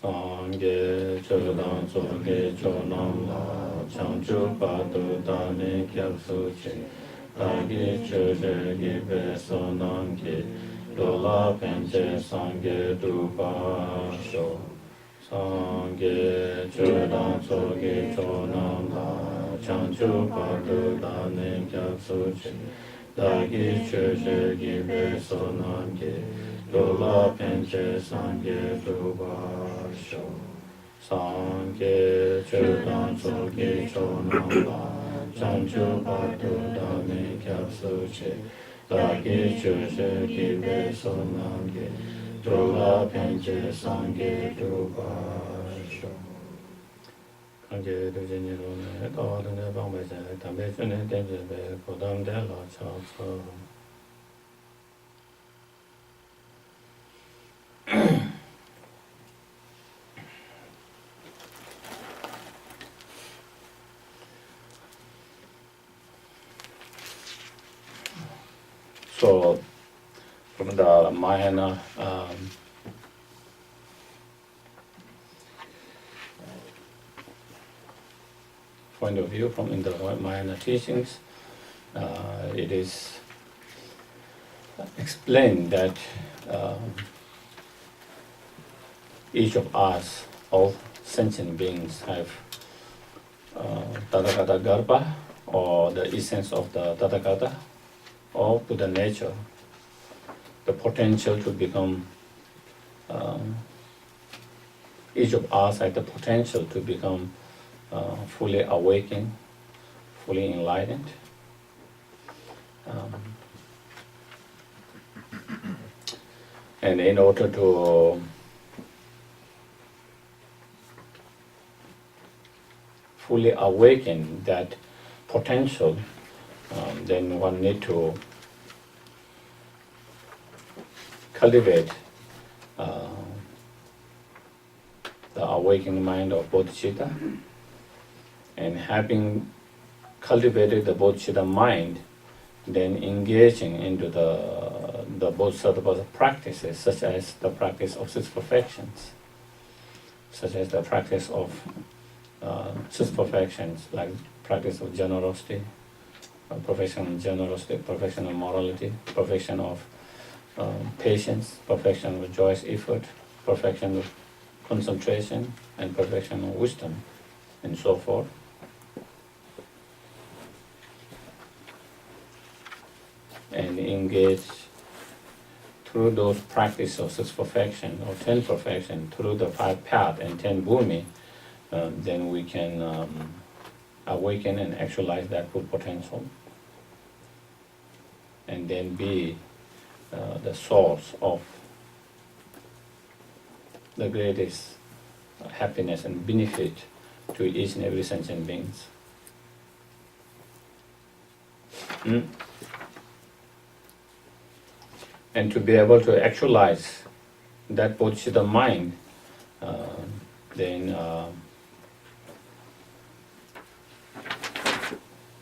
Sangye chodang soge chonam la changchu padu dani kyab suchi Dagi choje gibe sonam ki dola penche sangye dupa sho Sangye chodang soge chonam la changchu padu dani kyab suchi Dagi choje gibe sonam ki dola penche sangye dupa sho Sangye chodang soge chonam la chanchu padu dami kyab suche Dagi choje gibe sonam ki dola penche sangye dupa sho Kangye duje niro ne dawa dune bangbe chen dambe chune tenje be kodam de la cha cha So, from the Mahayana point of view, from in the Mahayana teachings, it is explained that each of us, all sentient beings, have Tathagata Garbha, or the essence of the Tathagata, or Buddha nature, the potential to become, each of us has the potential to become fully awakened, fully enlightened. And in order to fully awaken that potential, then one need to cultivate the awakening mind of bodhicitta, and having cultivated the bodhicitta mind, then engaging into the bodhisattva practices, such as the practice of six perfections, such as the practice of six perfections, like practice of generosity, perfection of generosity, perfection of morality, perfection of patience, perfection of joyous effort, perfection of concentration, and perfection of wisdom, and so forth. And engage through those practices of six perfection or 10 perfection, through the 5 path and 10 bhumi, then we can awaken and actualize that full potential, and then be the source of the greatest happiness and benefit to each and every sentient beings. And to be able to actualize that bodhicitta mind, then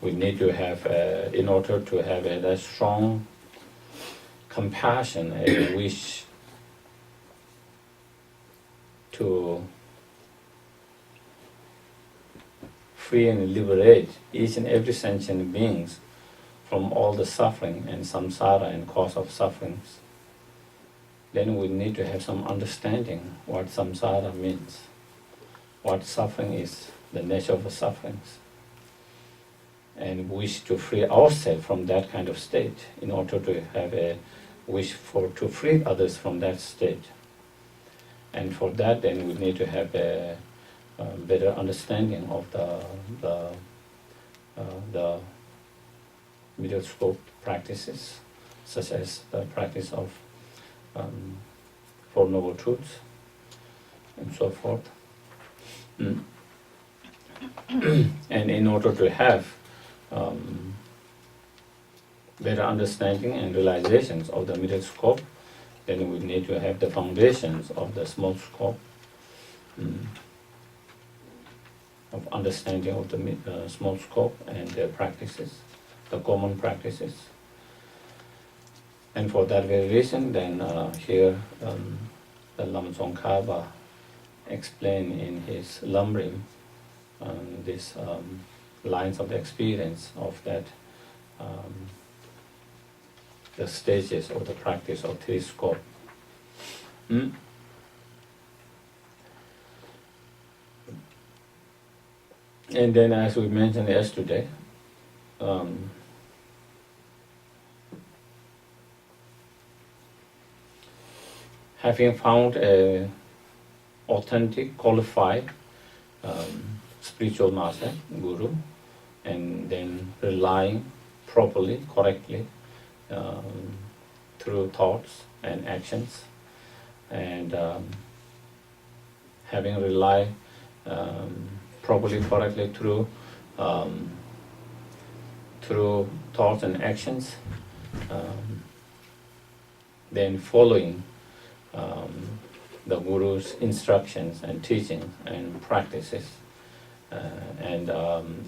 we need to have, in order to have a strong compassion, a wish to free and liberate each and every sentient beings from all the suffering and samsara and cause of sufferings, then we need to have some understanding what samsara means, what suffering is, the nature of the sufferings, and wish to free ourselves from that kind of state in order to have a wish to free others from that state. And for that, then we need to have a better understanding of the middle scope practices, such as the practice of Four Noble Truths, and so forth. And in order to have better understanding and realizations of the middle scope, then we need to have the foundations of the small scope, of understanding of the small scope and their practices, the common practices. And for that very reason, then here the Lama Tsongkhapa explained in his Lam Rim, these lines of the experience of that, the stages of the practice of three scope. And then, as we mentioned yesterday, having found a authentic, qualified spiritual master, guru, and then relying properly, correctly, through thoughts and actions, and having relied properly, correctly through thoughts and actions, then following the Guru's instructions and teachings and practices, and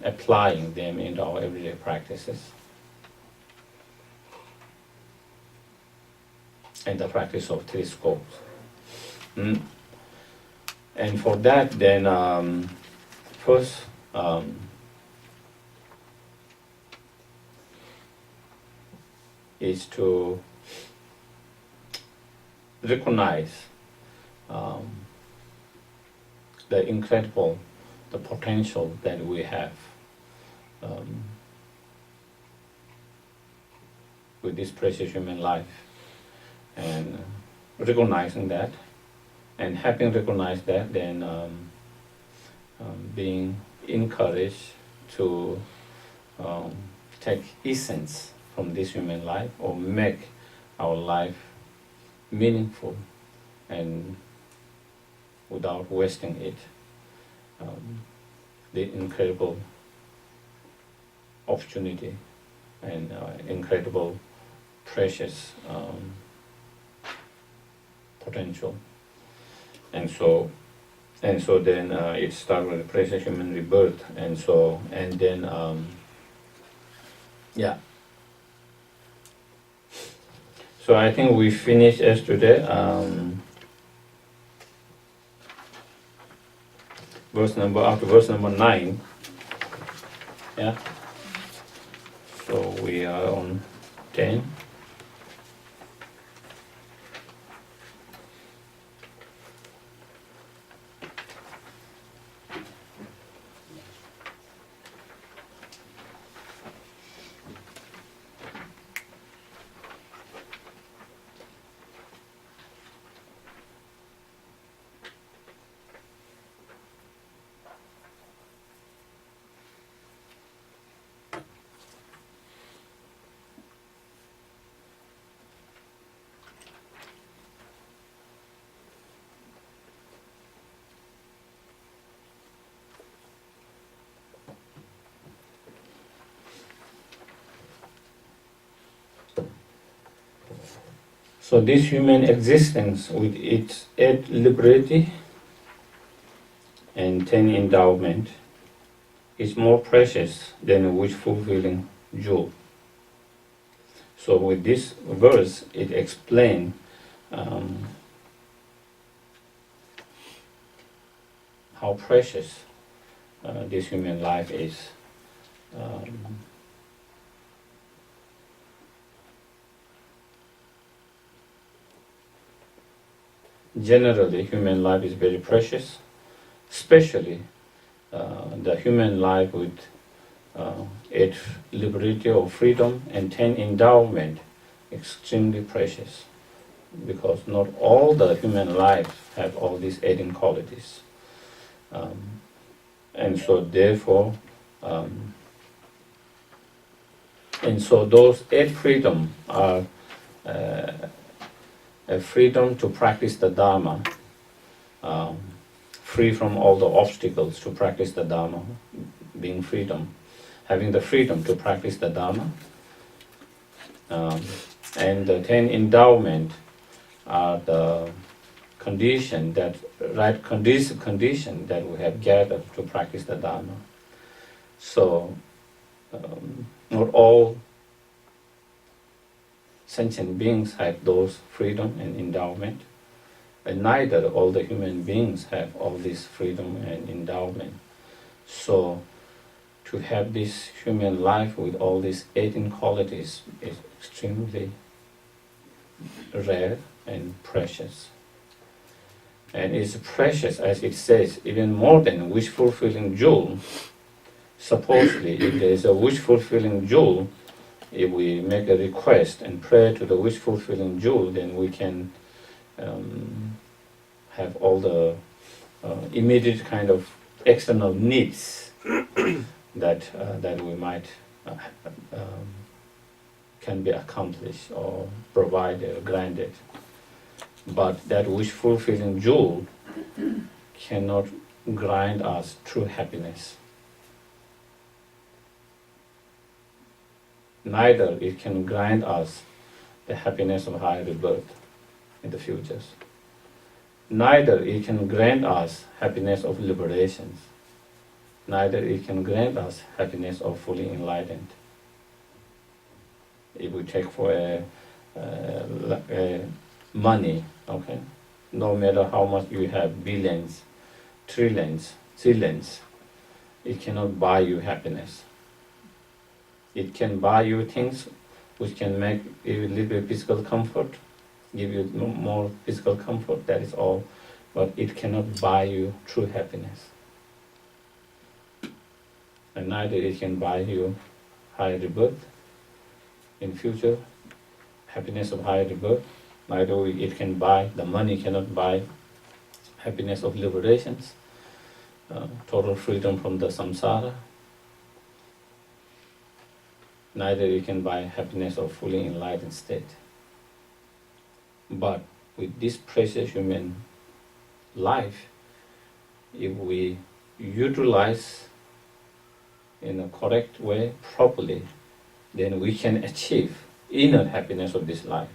applying them into our everyday practices. And the practice of three scopes. And for that, then first, is to recognize the incredible, the potential that we have with this precious human life, and recognizing that, and having recognized that, then being encouraged to take essence from this human life, or make our life meaningful and without wasting it. The incredible opportunity and incredible, precious potential. And so then it starts with the precious human rebirth, and then So I think we finished yesterday. After verse number 9. Yeah. So we are on 10. So this human existence, with its 8 liberty and 10 endowment, is more precious than a wish-fulfilling jewel. So with this verse, it explains how precious this human life is. Generally, human life is very precious, especially the human life with 8 liberty or freedom and 10 endowment, extremely precious, because not all the human lives have all these 18 qualities. And so therefore, those 8 freedom are a freedom to practice the Dharma, free from all the obstacles to practice the Dharma, being freedom, having the freedom to practice the Dharma, and the 10 endowment are the condition that we have gathered to practice the Dharma. So not all sentient beings have those freedom and endowment, And neither all the human beings have all this freedom and endowment. So to have this human life with all these 18 qualities is extremely rare and precious. And it's precious, as it says, even more than wish-fulfilling jewel. Supposedly, if there is a wish-fulfilling jewel, if we make a request and pray to the wish-fulfilling jewel, then we can have all the immediate kind of external needs that we might can be accomplished or provided or granted. But that wish-fulfilling jewel cannot grant us true happiness. Neither it can grant us the happiness of higher rebirth in the futures. Neither it can grant us happiness of liberations. Neither it can grant us happiness of fully enlightened. If we take for a money, okay, no matter how much you have, billions, trillions, zillions, it cannot buy you happiness. It can buy you things which can make you a little bit physical comfort, give you more physical comfort, that is all, but it cannot buy you true happiness. And neither it can buy you higher rebirth in future, happiness of higher rebirth. Neither it can buy, the money cannot buy happiness of liberations, total freedom from the samsara. Neither it can buy happiness of fully enlightened state. But with this precious human life, if we utilize in a correct way, properly, then we can achieve inner happiness of this life.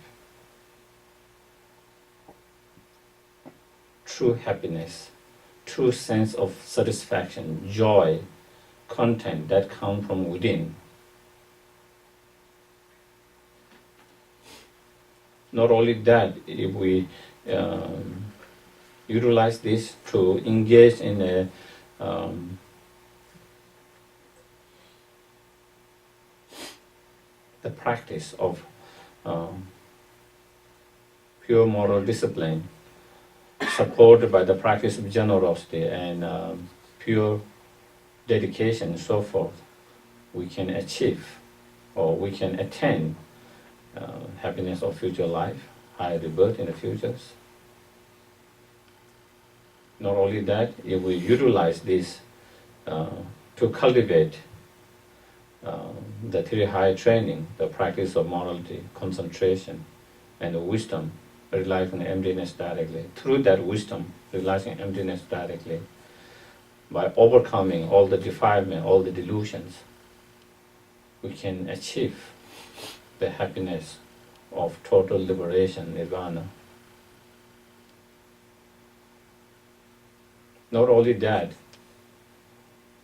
True happiness, true sense of satisfaction, joy, content that come from within. Not only that, if we utilize this to engage in a the practice of pure moral discipline, supported by the practice of generosity and pure dedication and so forth, we can achieve or we can attain happiness of future life, higher rebirth in the futures. Not only that, if we utilize this to cultivate the three higher training, the practice of morality, concentration, and the wisdom, realizing emptiness directly. Through that wisdom, realizing emptiness directly, by overcoming all the defilement, all the delusions, we can achieve the happiness of total liberation, nirvana. Not only that,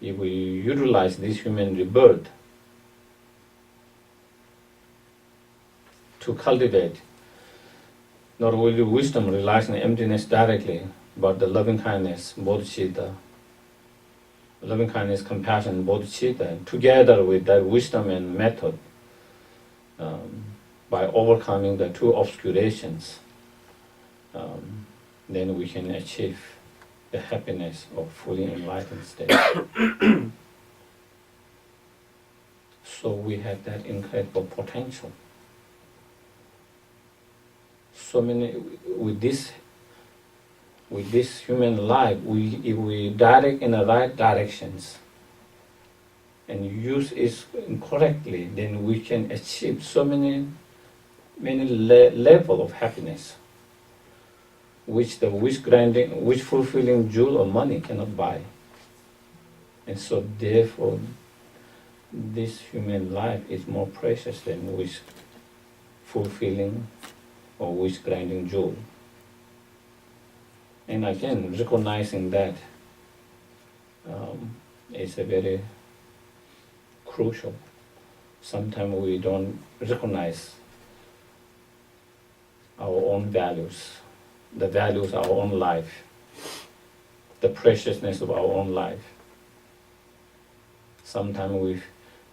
if we utilize this human rebirth to cultivate not only wisdom, realizing emptiness directly, but the loving kindness, bodhicitta, loving kindness, compassion, bodhicitta, and together with that wisdom and method, by overcoming the two obscurations, then we can achieve the happiness of fully enlightened state. So we have that incredible potential. So many with this human life, if we direct in the right directions and use it correctly, then we can achieve so many level of happiness, which the wish fulfilling jewel or money cannot buy. And so therefore, this human life is more precious than wish fulfilling or wish granting jewel. And again, recognizing that is a very crucial. Sometimes we don't recognize our own values, the values of our own life, the preciousness of our own life. Sometimes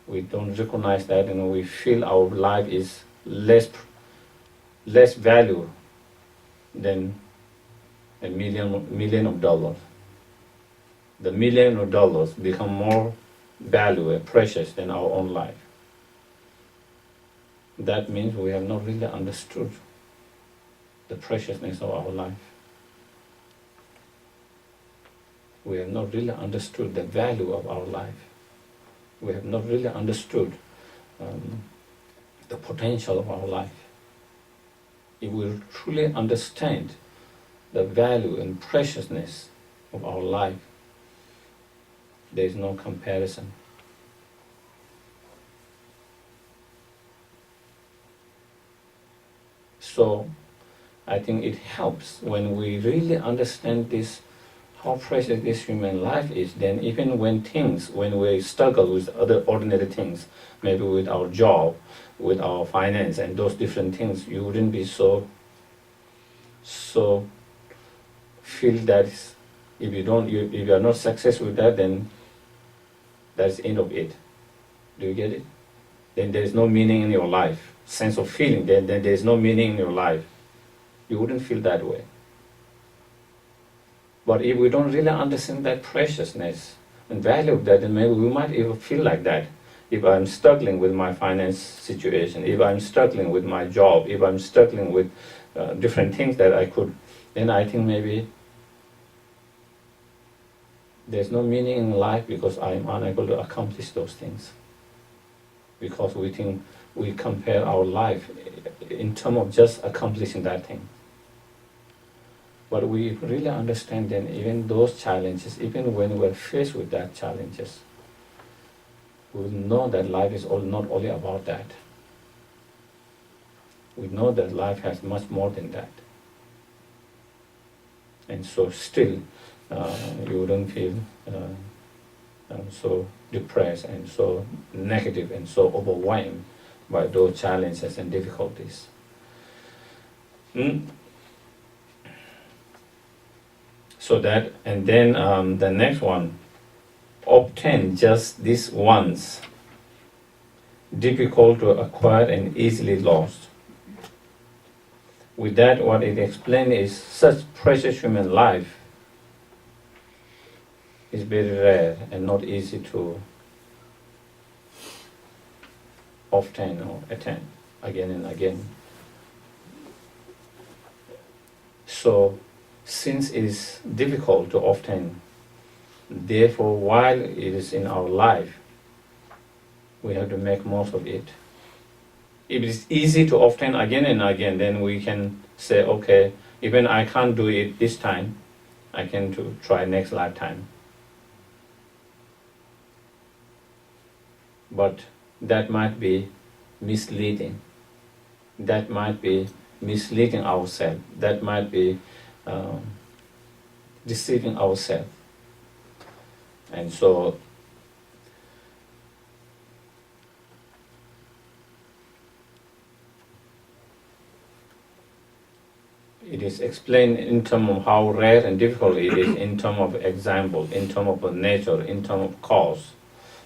we don't recognize that, and we feel our life is less value than a million of dollars. The million of dollars become more value and precious than our own life. That means we have not really understood the preciousness of our life. We have not really understood the value of our life. We have not really understood the potential of our life. If we truly understand the value and preciousness of our life, there is no comparison. So I think it helps when we really understand this, how precious this human life is. Then even when we struggle with other ordinary things, maybe with our job, with our finance and those different things, you wouldn't be so feel that if you are not successful with that, then that's the end of it. Do you get it? Then there is no meaning in your life. Sense of feeling, then there is no meaning in your life. You wouldn't feel that way. But if we don't really understand that preciousness and value of that, then maybe we might even feel like that. If I'm struggling with my finance situation, if I'm struggling with my job, if I'm struggling with different things that I could, then I think maybe there's no meaning in life because I'm unable to accomplish those things. Because we think we compare our life in terms of just accomplishing that thing. But we really understand then even those challenges, even when we're faced with that challenges, we know that life is not only about that. We know that life has much more than that. And so still, you wouldn't feel so depressed and so negative and so overwhelmed by those challenges and difficulties. So that, and then the next one, obtain just this once, difficult to acquire and easily lost. With that, what it explains is such precious human life is very rare and not easy to obtain or attain again and again. So, since it is difficult to obtain, therefore, while it is in our life, we have to make most of it. If it is easy to obtain again and again, then we can say, okay, even I can't do it this time, I can try next lifetime. But that might be misleading. That might be misleading ourselves. That might be deceiving ourselves. And so it is explained in terms of how rare and difficult it is, in terms of example, in terms of nature, in terms of cause.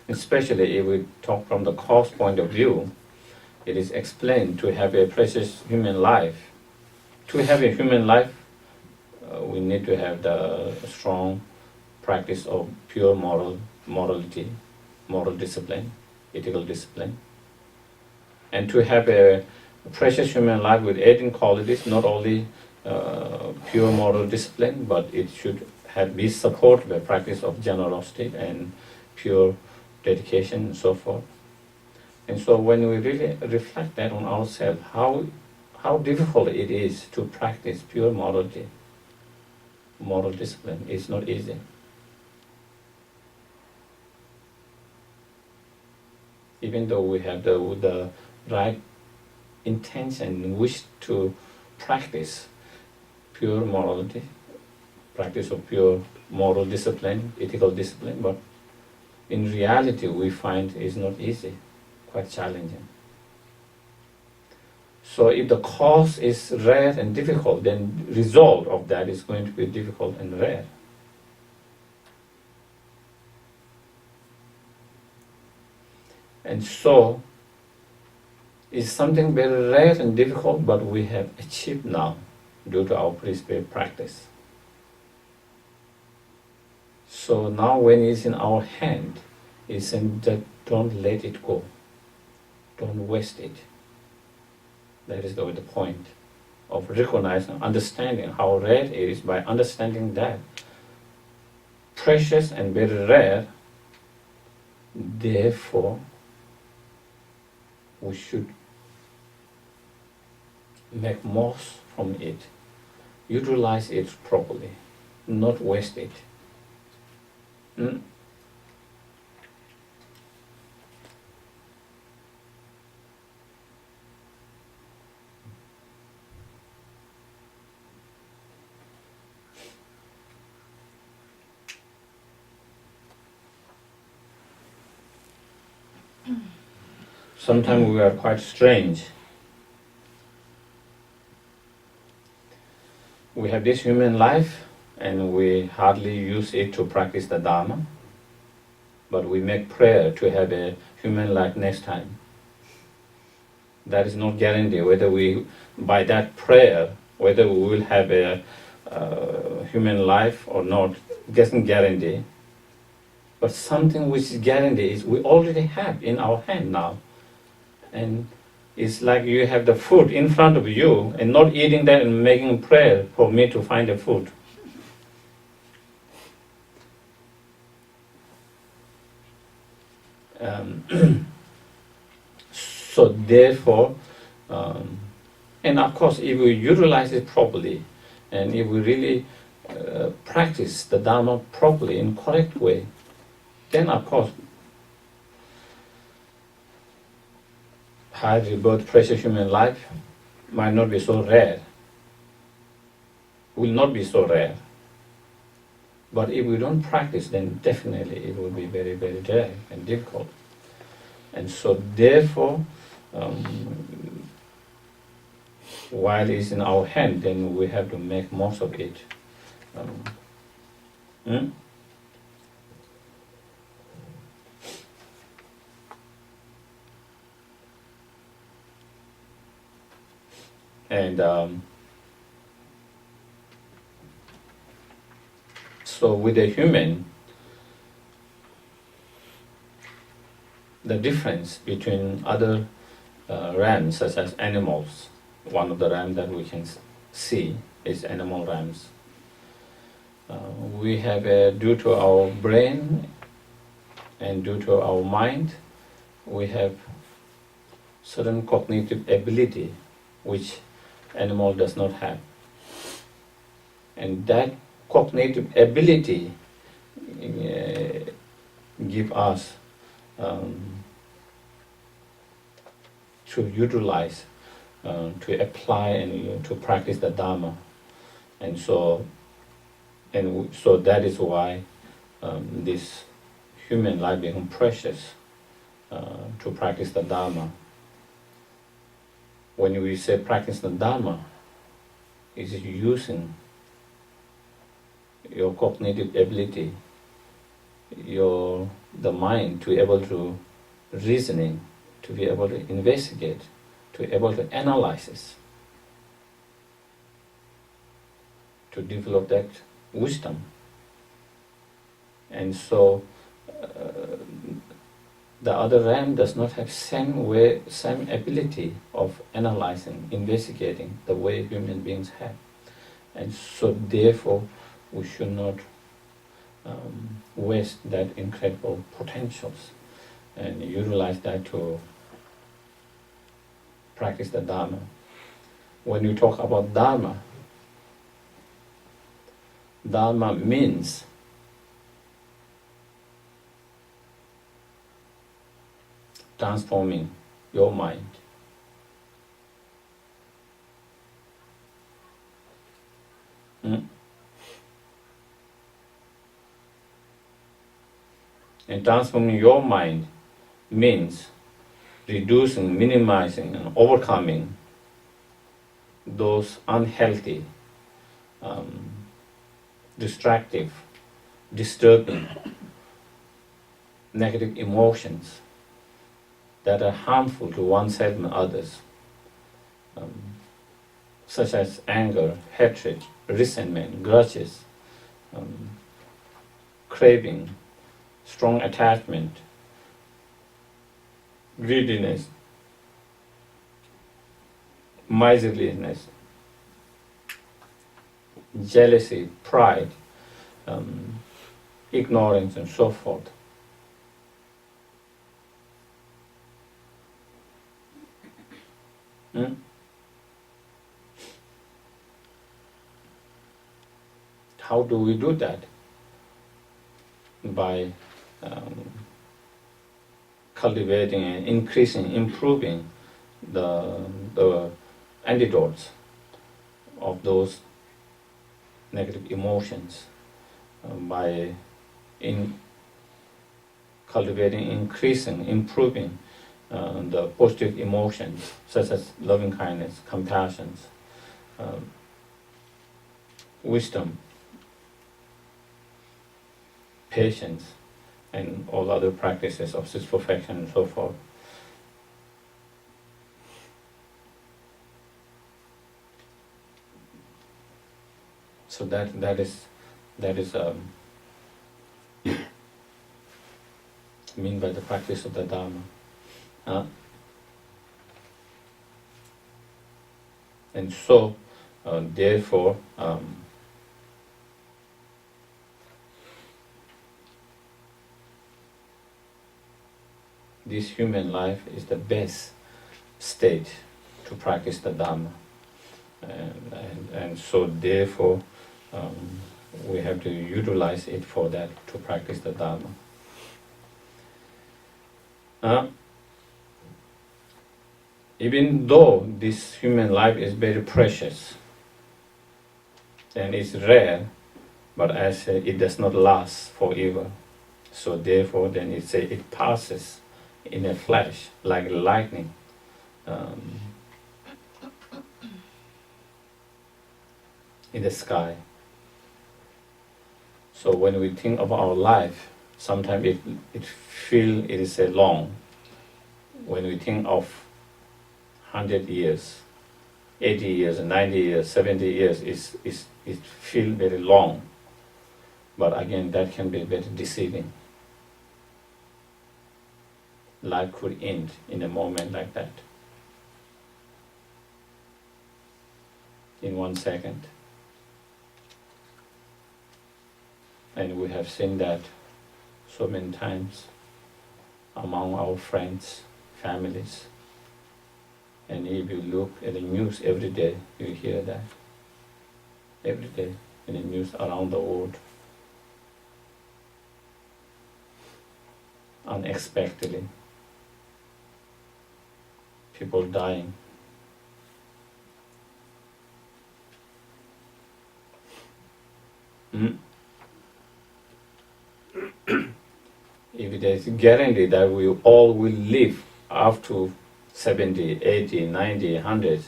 Especially if we talk from the cause point of view, it is explained to have a precious human life. To have a human life, we need to have the strong practice of pure morality, moral discipline, ethical discipline. And to have a precious human life with 18 qualities, not only pure moral discipline, but it should be supported by practice of generosity and pure dedication and so forth. And so when we really reflect that on ourselves, how difficult it is to practice pure morality, moral discipline, is not easy. Even though we have the right intention and wish to practice pure morality, practice of pure moral discipline, ethical discipline, but in reality we find it's not easy, quite challenging. So if the cause is rare and difficult, then result of that is going to be difficult and rare. And so it's something very rare and difficult, but we have achieved now due to our pre-spirit practice. So now when it's in our hand, it's in that don't let it go. Don't waste it. That is the point of recognizing, understanding how rare it is. By understanding that precious and very rare, therefore we should make most from it, utilize it properly, not waste it. Sometimes we are quite strange. We have this human life and we hardly use it to practice the Dharma, but we make prayer to have a human life next time. That is not guarantee whether we, by that prayer, whether we will have a human life or not, doesn't guarantee. But something which is guaranteed is we already have in our hand now. And it's like you have the food in front of you and not eating that and making prayer for me to find the food. So therefore, and of course if we utilize it properly and if we really practice the Dharma properly in correct way, then of course high rebirth precious human life might not be so rare, will not be so rare. But if we don't practice, then definitely it will be very, very rare and difficult. And so therefore, while it's in our hand, then we have to make most of it. And so with a human, the difference between other realms such as animals, one of the realms that we can see is animal realms. We have, due to our brain and due to our mind, we have certain cognitive ability which animal does not have. And that cognitive ability give us to utilize, to apply and to practice the Dharma. And so that is why this human life becomes precious to practice the Dharma. When we say practice the Dharma, it is using your cognitive ability, the mind to be able to reasoning, to be able to investigate, to be able to analyze this, to develop that wisdom. And so the other realm does not have same ability of analyzing, investigating the way human beings have. And so therefore we should not waste that incredible potentials and utilize that to practice the Dharma. When you talk about Dharma, Dharma means transforming your mind. And transforming your mind means reducing, minimizing, and overcoming those unhealthy, distractive, disturbing, negative emotions that are harmful to oneself and others, such as anger, hatred, resentment, grudges, craving, strong attachment, greediness, miserliness, jealousy, pride, ignorance, and so forth. How do we do that? By cultivating and increasing, improving the antidotes of those negative emotions, by cultivating, increasing, improving the positive emotions such as loving kindness, compassion, wisdom, patience, and all other practices of six perfection and so forth. So that is mean by the practice of the Dharma. And so, therefore, this human life is the best state to practice the Dharma. And so therefore, we have to utilize it for that, to practice the Dharma. Even though this human life is very precious and it's rare, but as it does not last forever, so therefore then it passes in a flash like lightning. In the sky. So when we think of our life, sometimes it feels it is a long. When we think of 100 years, 80 years, 90 years, 70 years, it feels very long. But again, that can be very deceiving. Life could end in a moment like that, in 1 second. And we have seen that so many times among our friends, families. And if you look at the news every day, you hear that. Every day in the news around the world. Unexpectedly. People dying. If there is a guarantee that we all will live up to 70, 80, 90, 100,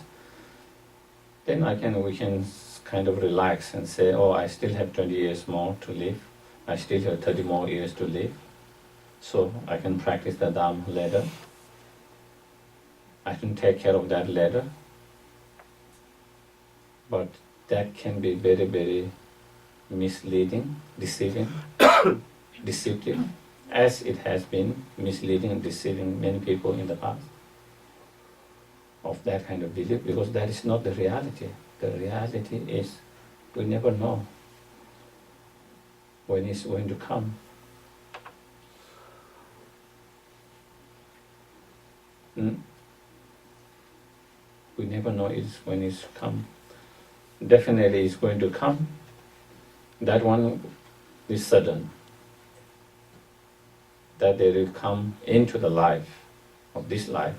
then we can kind of relax and say, oh, I still have 20 years more to live. I still have 30 more years to live. So I can practice the Dharma later. I can take care of that later. But that can be very, very misleading, deceiving, deceptive, as it has been misleading and deceiving many people in the past of that kind of belief, because that is not the reality. The reality is we never know when it's going to come. We never know when it's come. Definitely it's going to come. That one is sudden. That they will come into the life of this life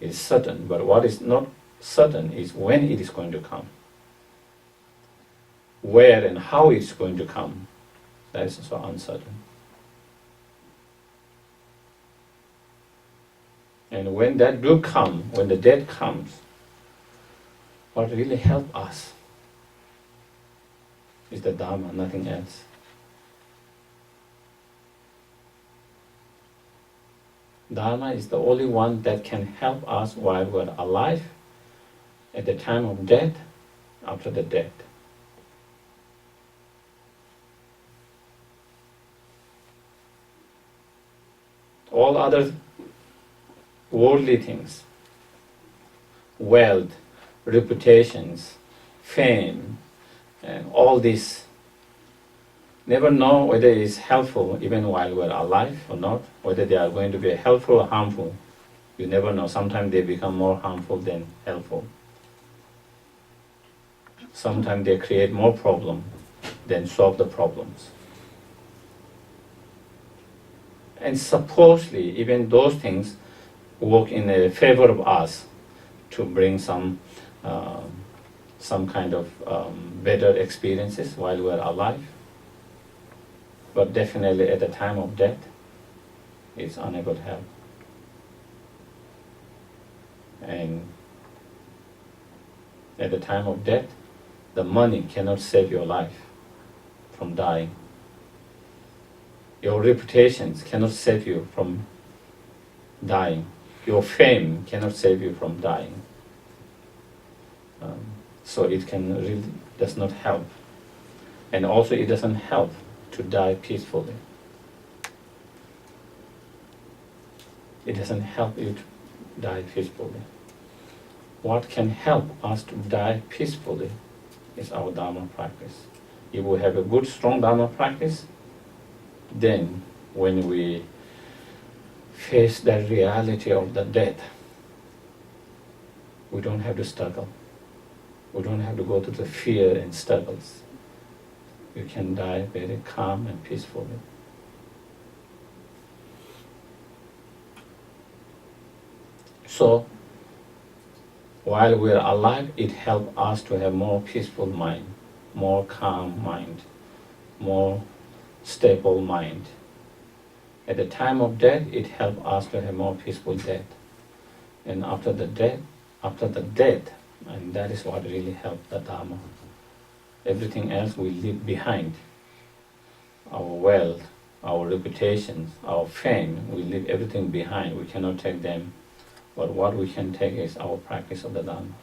is certain, but what is not certain is when it is going to come. Where and how it's going to come, that is also uncertain. And when that do come, when the death comes, what really helps us is the Dharma, nothing else. Dharma is the only one that can help us while we're alive, at the time of death, after the death. All other worldly things, wealth, reputations, fame, and all this, never know whether it is helpful even while we're alive or not, whether they are going to be helpful or harmful. You never know. Sometimes they become more harmful than helpful. Sometimes they create more problems than solve the problems. And supposedly, even those things work in a favor of us to bring some kind of better experiences while we're alive. But definitely at the time of death, it's unable to help. And at the time of death, the money cannot save your life from dying. Your reputations cannot save you from dying. Your fame cannot save you from dying. So it really does not help. And also it doesn't help to die peacefully. It doesn't help you to die peacefully. What can help us to die peacefully is our Dharma practice. If we have a good, strong Dharma practice, then when we face that reality of the death, we don't have to struggle. We don't have to go through the fear and struggles. We can die very calm and peacefully. So, while we're alive, it helps us to have more peaceful mind, more calm mind, more stable mind. At the time of death, it helps us to have more peaceful death. And after the death, and that is what really helps the Dharma. Everything else we leave behind. Our wealth, our reputations, our fame, we leave everything behind. We cannot take them. But what we can take is our practice of the Dharma.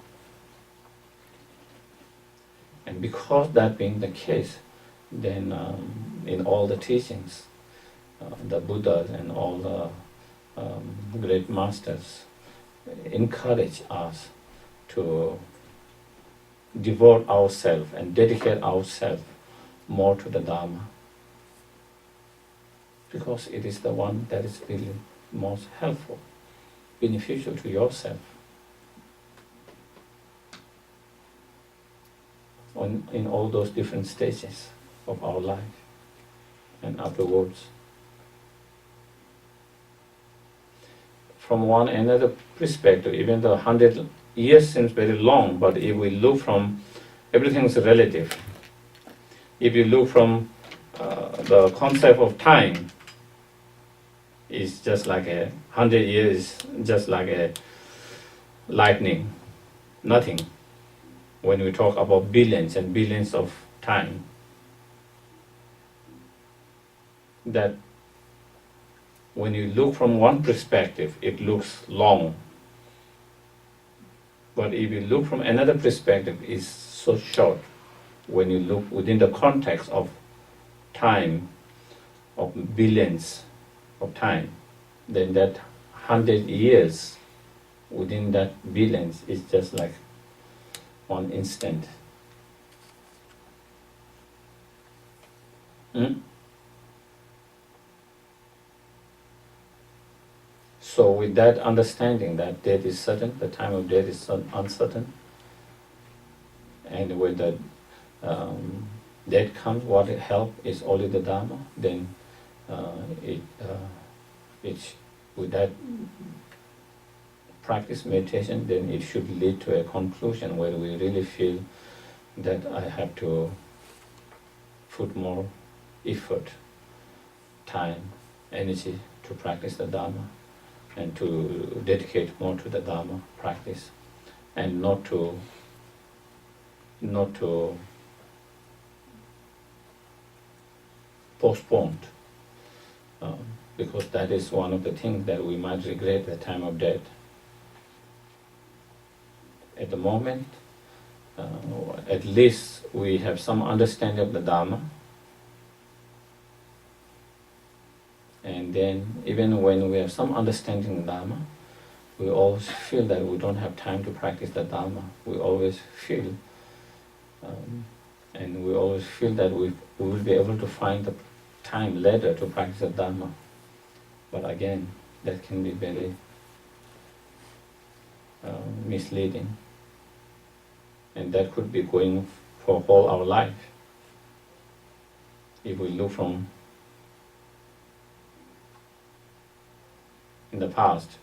And because that being the case, then in all the teachings, the Buddhas and all the great masters encourage us to devote ourselves and dedicate ourselves more to the Dharma. Because it is the one that is really most helpful, beneficial to yourself in all those different stages of our life and afterwards. From one another perspective, even though 100 years seems very long, but if we look from, everything is relative. If you look from the concept of time, it's just like 100 years, just like a lightning, nothing. When we talk about billions and billions of time, that when you look from one perspective, it looks long. But if you look from another perspective, it's so short. When you look within the context of time, of billions of time, then that 100 years within that billions is just like one instant. So with that understanding that death is certain, the time of death is uncertain, and when the death comes, what help is only the Dharma, then with that practice meditation, then it should lead to a conclusion where we really feel that I have to put more effort, time, energy to practice the Dharma and to dedicate more to the Dharma practice and not to not to postpone, because that is one of the things that we might regret at the time of death. At the moment, at least we have some understanding of the Dharma, and then even when we have some understanding of the Dharma, we always feel that we don't have time to practice the Dharma. We always feel, and we always feel that we will be able to find the time later to practice the Dharma. But again, that can be very misleading. And that could be going for all our life. If we look from in the past,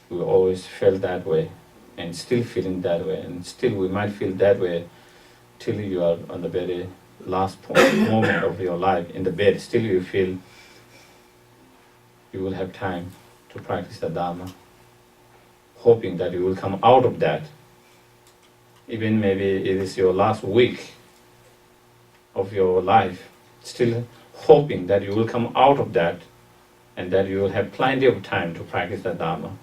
we always felt that way, and still feeling that way, and still we might feel that way till you are on the very last moment of your life in the bed. Still you feel you will have time to practice the Dharma, hoping that you will come out of that. Even maybe it is your last week of your life, still hoping that you will come out of that and that you will have plenty of time to practice the Dharma.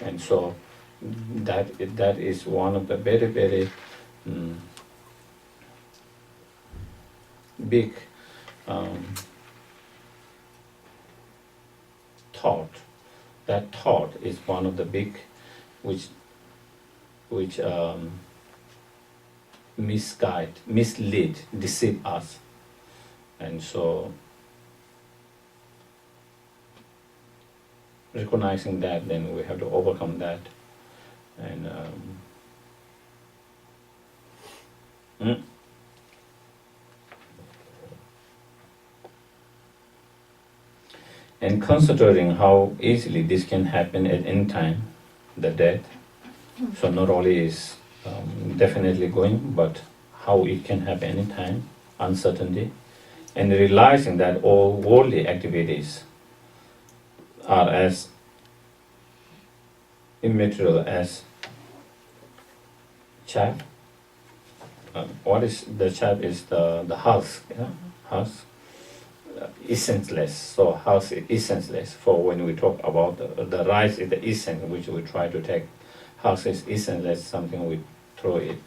And so that is one of the very, very big thought. That thought is one of the big which misguide, mislead, deceive us. And so recognizing that, then we have to overcome that. And and considering how easily this can happen at any time, the death. So not only is definitely going, but how it can happen any time, uncertainty, and realizing that all worldly activities are as immaterial as chaff. What is the chaff? Is the husk, husk, essenceless. So husk is essenceless. For when we talk about the rice is the essence which we try to take. Husk is essenceless, something we throw it.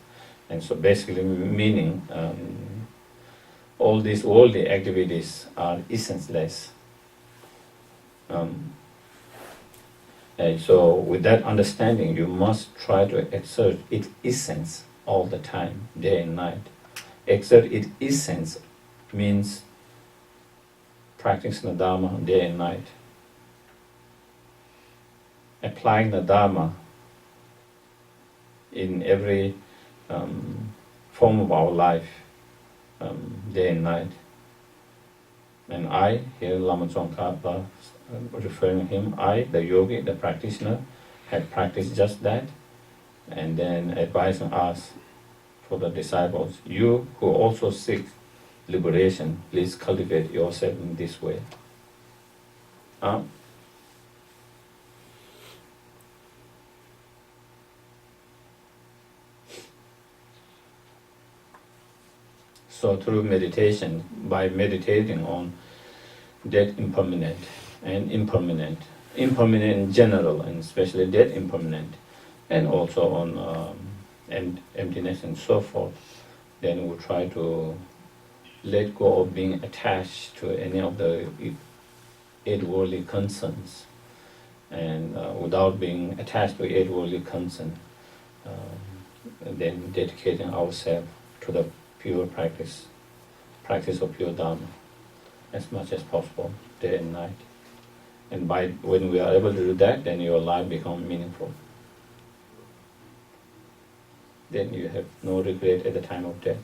And so basically meaning all these worldly activities are essenceless. And so with that understanding, you must try to exert its essence all the time, day and night. Exert its essence means practicing the Dharma day and night. Applying the Dharma in every form of our life, day and night. And I, here Lama Tsongkhapa, referring him, I, the yogi, the practitioner, had practiced just that, and then advising us for the disciples, you who also seek liberation, please cultivate yourself in this way. So through meditation, by meditating on death impermanent and impermanent, impermanent in general, and especially death impermanent, and also on emptiness and so forth, then we try to let go of being attached to any of the eight worldly concerns, and without being attached to eight worldly concerns, then dedicating ourselves to the pure practice of pure Dharma as much as possible, day and night. And when we are able to do that, then your life becomes meaningful. Then you have no regret at the time of death.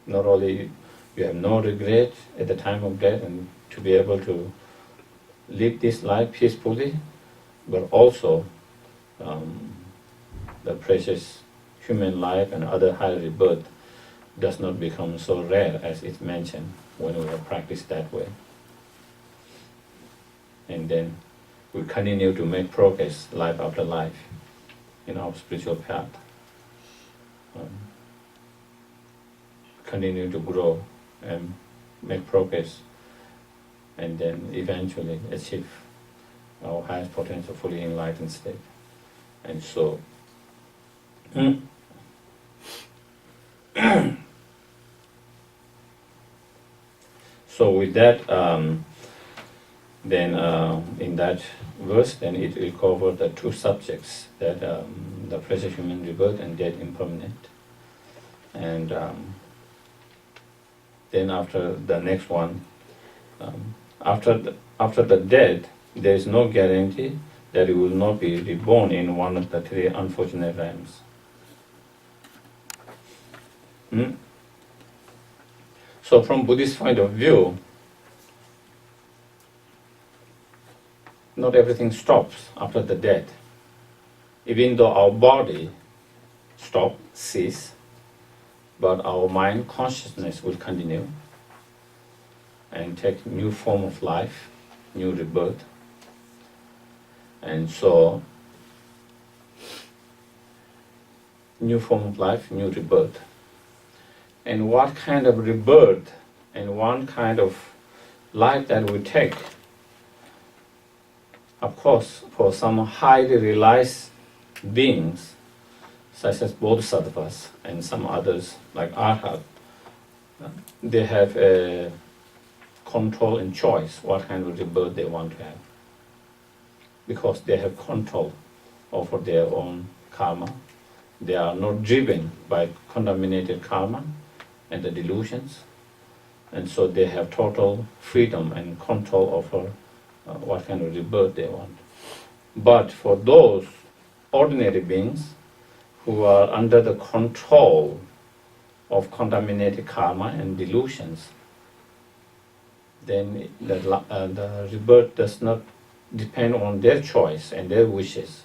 Not only you have no regret at the time of death, and to be able to live this life peacefully, but also the precious human life and other higher rebirth does not become so rare as it's mentioned when we have practiced that way. And then we continue to make progress life after life in our spiritual path. Continue to grow and make progress, and then eventually achieve our highest potential, fully enlightened state. And so, so with that, then in that verse, then it will cover the two subjects, that the precious human rebirth and death impermanent. And then after the next one, after the death, there is no guarantee that you will not be reborn in one of the three unfortunate realms. So from Buddhist point of view, not everything stops after the death. Even though our body cease, but our mind consciousness will continue and take new form of life, new rebirth. And so, new form of life, new rebirth. And what kind of rebirth and one kind of life that we take, of course, for some highly realized beings, such as bodhisattvas and some others like arhat, they have a control and choice what kind of rebirth they want to have, because they have control over their own karma. They are not driven by contaminated karma and the delusions, and so they have total freedom and control over what kind of rebirth they want. But for those ordinary beings who are under the control of contaminated karma and delusions, then the rebirth does not depend on their choice and their wishes.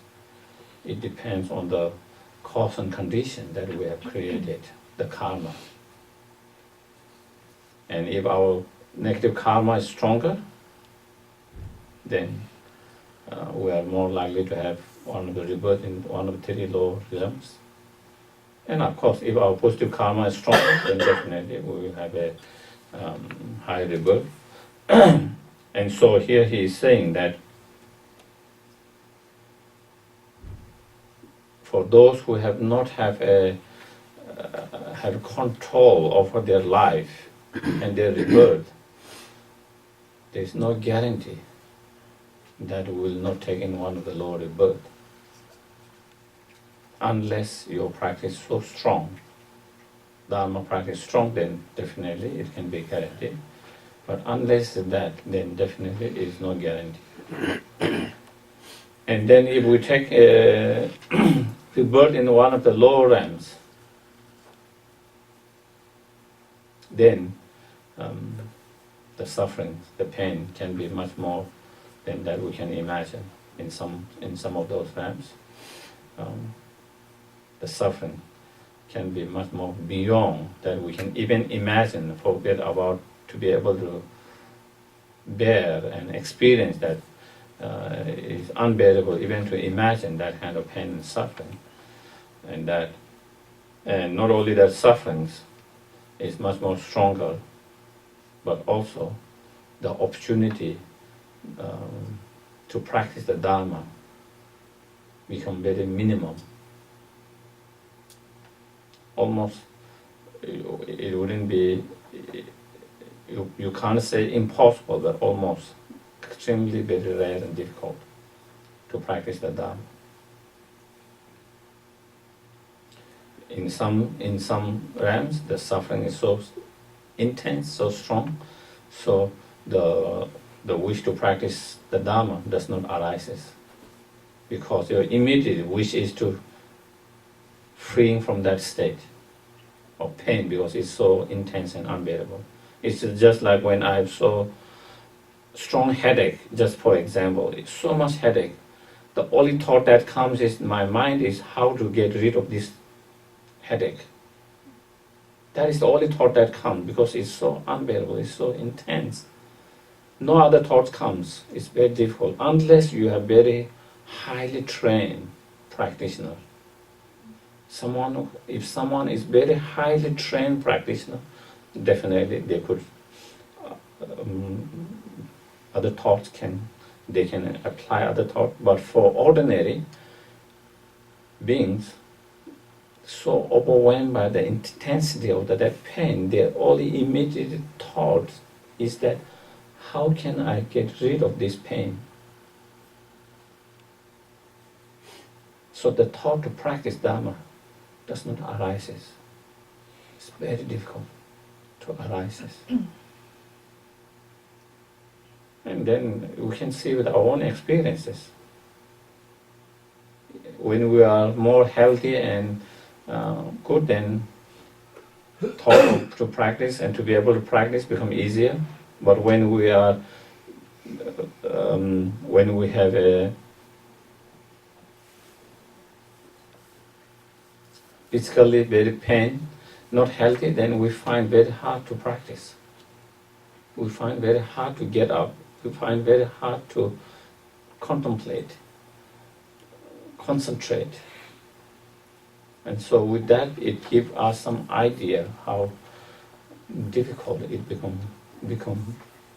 It depends on the cause and condition that we have created, the karma. And if our negative karma is stronger, then we are more likely to have one of the rebirth in one of the three lower realms. And of course, if our positive karma is stronger, then definitely we will have a high rebirth. And so here he is saying that for those who have not have control over their life and their rebirth, there is no guarantee that we will not take in one of the lower rebirth, unless your practice is so strong. Dharma practice strong, then definitely it can be guaranteed. But unless that, then definitely it is no guarantee. And then if we take a rebirth in one of the lower realms, then the suffering, the pain can be much more than that we can imagine in some of those realms. The suffering can be much more beyond that we can even imagine, forget about to be able to bear and experience that. Is unbearable even to imagine that kind of pain and suffering. And not only that sufferings is much more stronger, but also the opportunity to practice the Dharma become very minimum. Almost, it wouldn't be, you can't say impossible, but almost extremely very rare and difficult to practice the Dharma. In some realms, the suffering is so intense, so strong, so the wish to practice the Dharma does not arise, because your immediate wish is to freeing from that state of pain, because it's so intense and unbearable. It's just like when I have so strong headache, just for example, it's so much headache, the only thought that comes in my mind is how to get rid of this headache. That is the only thought that comes because it's so unbearable, it's so intense. No other thought comes. It's very difficult unless you are very highly trained practitioner. If someone is very highly trained practitioner, definitely they could. Other thoughts they can apply other thoughts. But for ordinary beings, so overwhelmed by the intensity of that pain, their only immediate thought is that, how can I get rid of this pain? So the thought to practice Dharma does not arise. It's very difficult to arise. And then we can see with our own experiences. When we are more healthy and good, then thought to practice and to be able to practice become easier. But when we have a physically very pain, not healthy, then we find very hard to practice. We find very hard to get up. We find very hard to contemplate, concentrate. And so with that, it gives us some idea how difficult it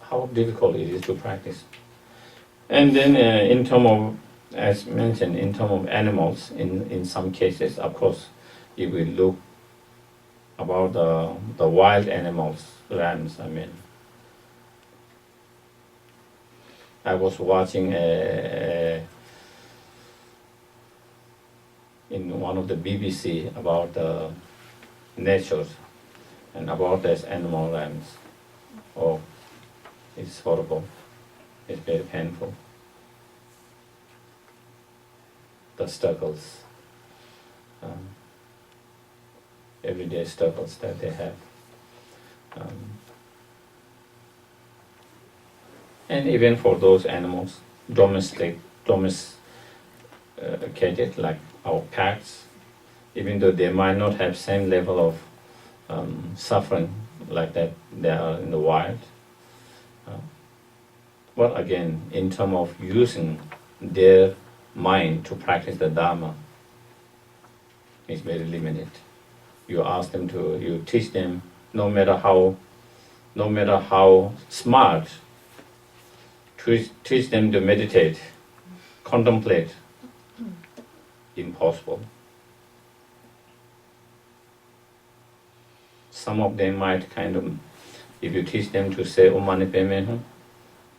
how difficult it is to practice. And then in terms of, as mentioned, in terms of animals, in some cases, of course, if we look about the wild animals, rams, I was watching in one of the BBC about the nature and about this animal rams. Oh, it's horrible. It's very painful. The struggles, everyday struggles that they have. And even for those animals, domesticated like our pets, even though they might not have same level of suffering like that they are in the wild. But again, in terms of using their mind to practice the Dharma, it's very limited. You teach them, no matter how smart, to teach them to meditate, contemplate, impossible. Some of them might if you teach them to say Om Mani Padme Hum,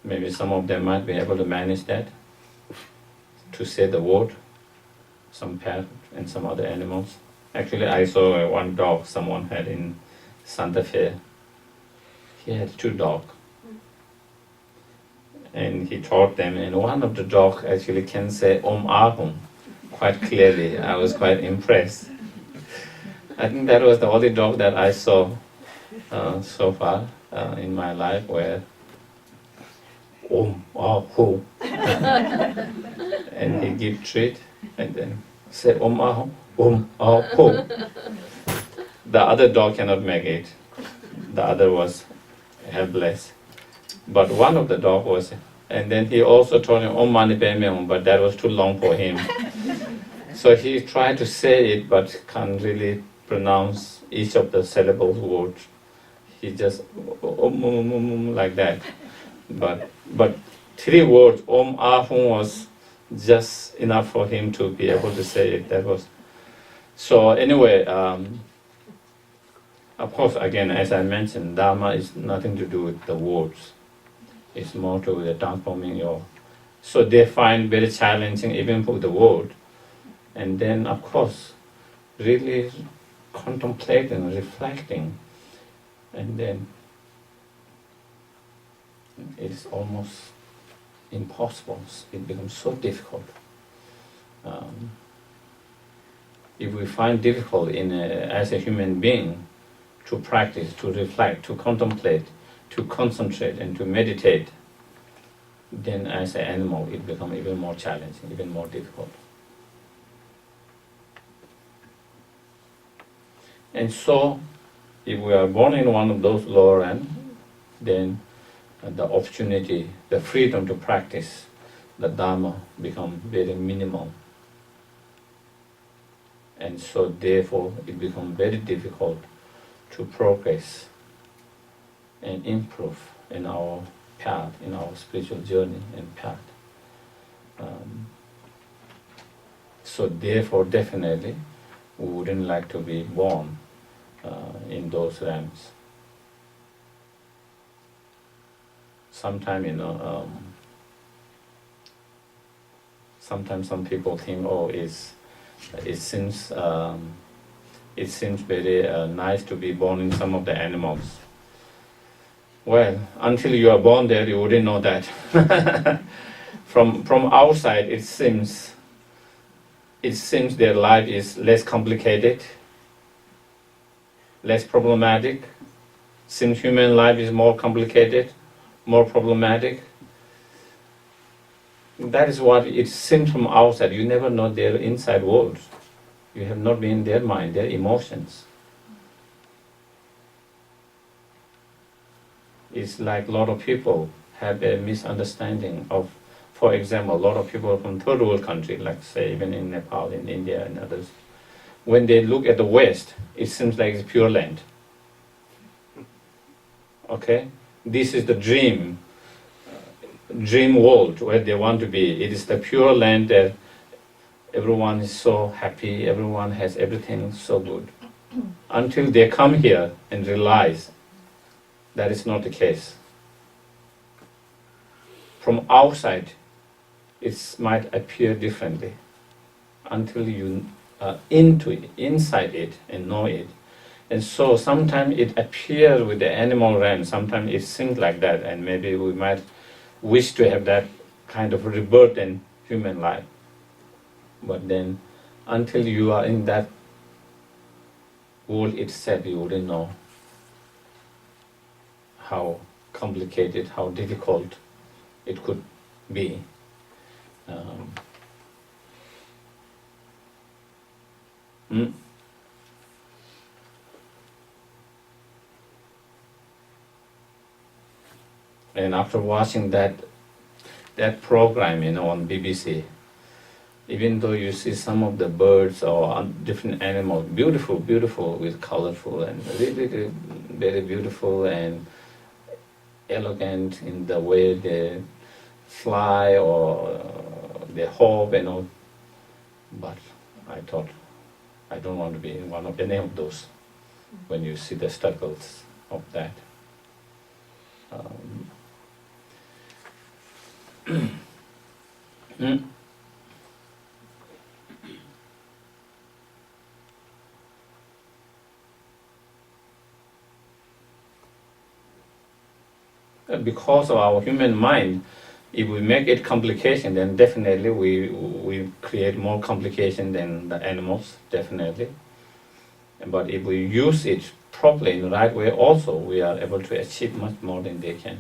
maybe some of them might be able to manage that, to say the word, some parrot and some other animals. Actually, I saw one dog someone had in Santa Fe. He had 2 dogs. And he taught them, and one of the dogs actually can say Om Ahum quite clearly. I was quite impressed. I think that was the only dog that I saw so far in my life where Om Ahum and he give treat and then say Om Ahum, Om Ahum. The other dog cannot make it. The other was helpless. But one of the dog was, and then he also told him Om Mani Padme Hum, but that was too long for him. So he tried to say it, but can't really pronounce each of the syllables words. He just like that. But 3 words, Om Ahum, was just enough for him to be able to say it. That was. So anyway, of course, again, as I mentioned, Dharma is nothing to do with the words. It's more to the transforming your. So they find very challenging even for the word. And then, of course, really contemplating, reflecting, and then it's almost impossible. It becomes so difficult. If we find difficult as a human being to practice, to reflect, to contemplate, to concentrate, and to meditate, then as an animal it becomes even more challenging, even more difficult. And so, if we are born in one of those lower realms, then the opportunity, the freedom to practice the Dharma become very minimal. And so therefore it becomes very difficult to progress and improve in our path, in our spiritual journey and path. So therefore definitely we wouldn't like to be born in those realms. Sometimes, sometimes some people think, oh, it seems very nice to be born in some of the animals. Well, until you are born there, you wouldn't know that. From outside, it seems their life is less complicated, less problematic. Seems human life is more complicated, more problematic. That is what it seems from outside. You never know their inside world. You have not been in their mind, their emotions. It's like a lot of people have a misunderstanding of, for example, a lot of people from third world country, like say even in Nepal, in India and others, when they look at the West, it seems like it's pure land. Okay? This is the dream world where they want to be. It is the pure land that everyone is so happy, everyone has everything so good. Until they come here and realize that is not the case. From outside, it might appear differently. Until you are inside it and know it. And so sometimes it appears with the animal realm, sometimes it seems like that, and maybe we might wish to have that kind of rebirth in human life. But then, until you are in that world itself, you wouldn't know how complicated, how difficult it could be. And after watching that program, on BBC, even though you see some of the birds or different animals, beautiful, with colorful and really very beautiful and elegant in the way they fly or they hop, but I thought, I don't want to be in one of any of those when you see the struggles of that. Because of our human mind, if we make it complication, then definitely we create more complication than the animals, definitely. But if we use it properly in the right way, also we are able to achieve much more than they can.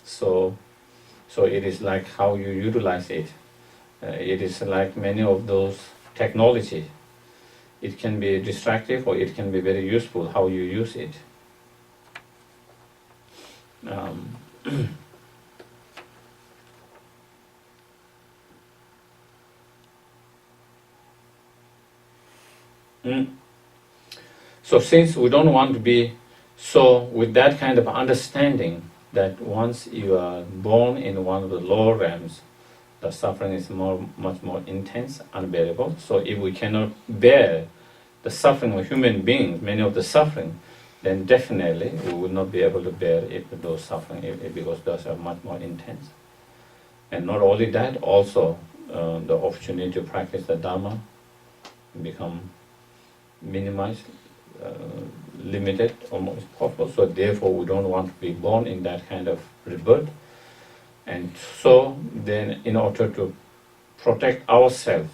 So it is like how you utilize it. It is like many of those technology. It can be destructive or it can be very useful, how you use it. So since we don't want to be so with that kind of understanding that once you are born in one of the lower realms, the suffering is much more intense, unbearable. So if we cannot bear the suffering of human beings, many of the suffering, then definitely we will not be able to bear those suffering because those are much more intense. And not only that, also the opportunity to practice the Dharma become minimized, limited, almost possible. So therefore we don't want to be born in that kind of rebirth. And so then in order to protect ourselves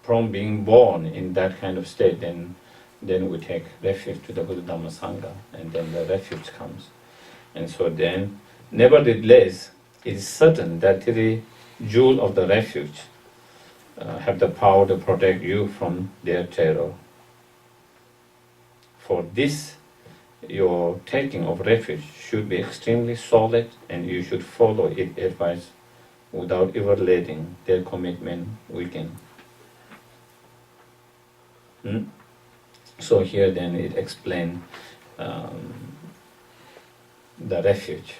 from being born in that kind of state, then we take refuge to the Buddha Dhamma Sangha, and then the refuge comes. And so then, nevertheless, it is certain that the jewel of the refuge have the power to protect you from their terror. For this, your taking of refuge should be extremely solid, and you should follow its advice without ever letting their commitment weaken. So here then it explains the refuge.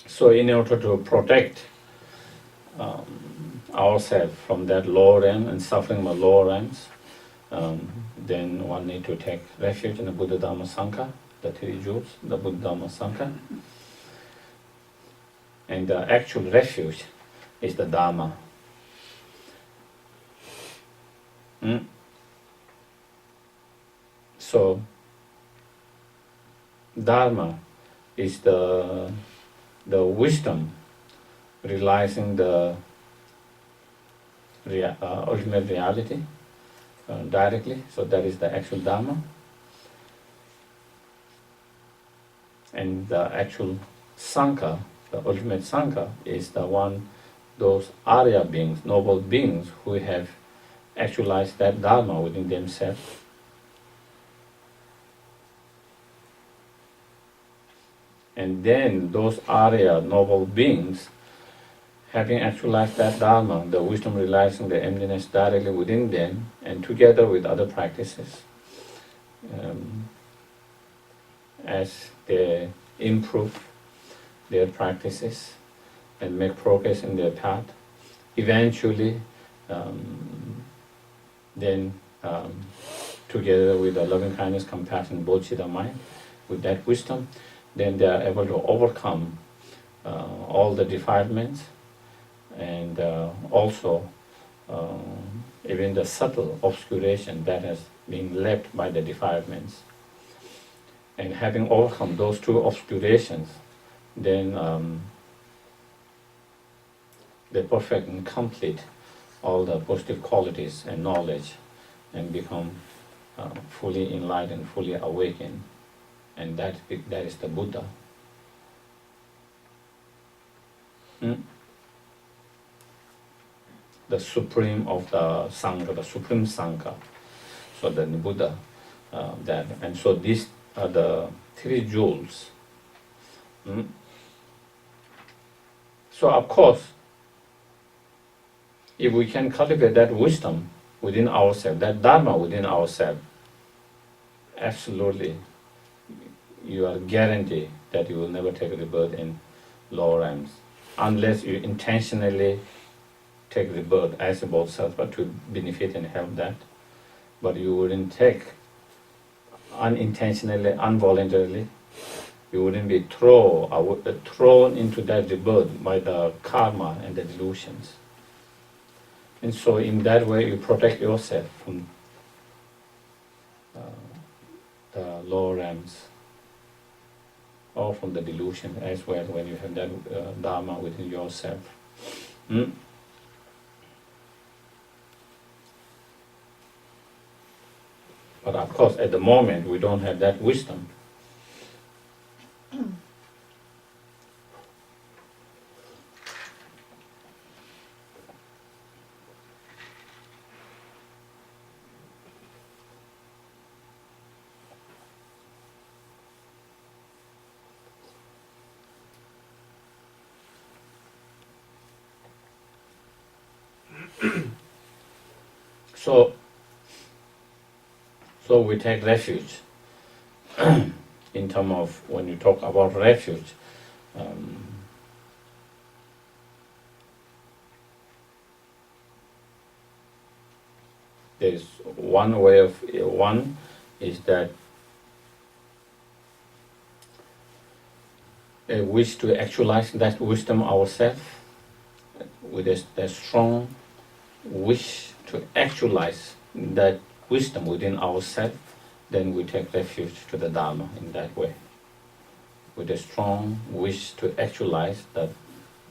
So in order to protect ourselves from that lower end and suffering by lower ends, then one need to take refuge in the Buddha Dhamma Sangha, the three jewels, the Buddha Dhamma Sangha. And the actual refuge is the Dharma. So, Dharma is the wisdom realizing the ultimate reality directly. So that is the actual Dharma. And the actual Sangha, the ultimate Sangha, is the one, those Arya beings, noble beings who have actualized that Dharma within themselves. And then those Arya noble beings, having actualized that Dharma, the wisdom realizing the emptiness directly within them, and together with other practices, as they improve their practices and make progress in their path, eventually then together with the loving kindness, compassion, bodhicitta mind, with that wisdom, then they are able to overcome all the defilements, and also even the subtle obscuration that has been left by the defilements. And having overcome those two obscurations, then they perfect and complete all the positive qualities and knowledge, and become fully enlightened, fully awakened, and that is the Buddha. The supreme of the Sangha, the supreme Sangha. So the Buddha, that, and so these are the three jewels. So of course, if we can cultivate that wisdom within ourselves, that Dharma within ourselves, absolutely, you are guaranteed that you will never take rebirth in lower realms, unless you intentionally take rebirth as a bodhisattva to benefit and help that. But you wouldn't take unintentionally, involuntarily. You wouldn't be thrown into that rebirth by the karma and the delusions. And so in that way you protect yourself from the lower realms, or from the delusion as well, when you have that Dharma within yourself. But of course, at the moment, we don't have that wisdom. So we take refuge. In terms of, when you talk about refuge, there's one way of, one is that a wish to actualize that wisdom ourselves, with a strong wish to actualize that wisdom within ourselves, then we take refuge to the Dharma in that way. With a strong wish to actualize that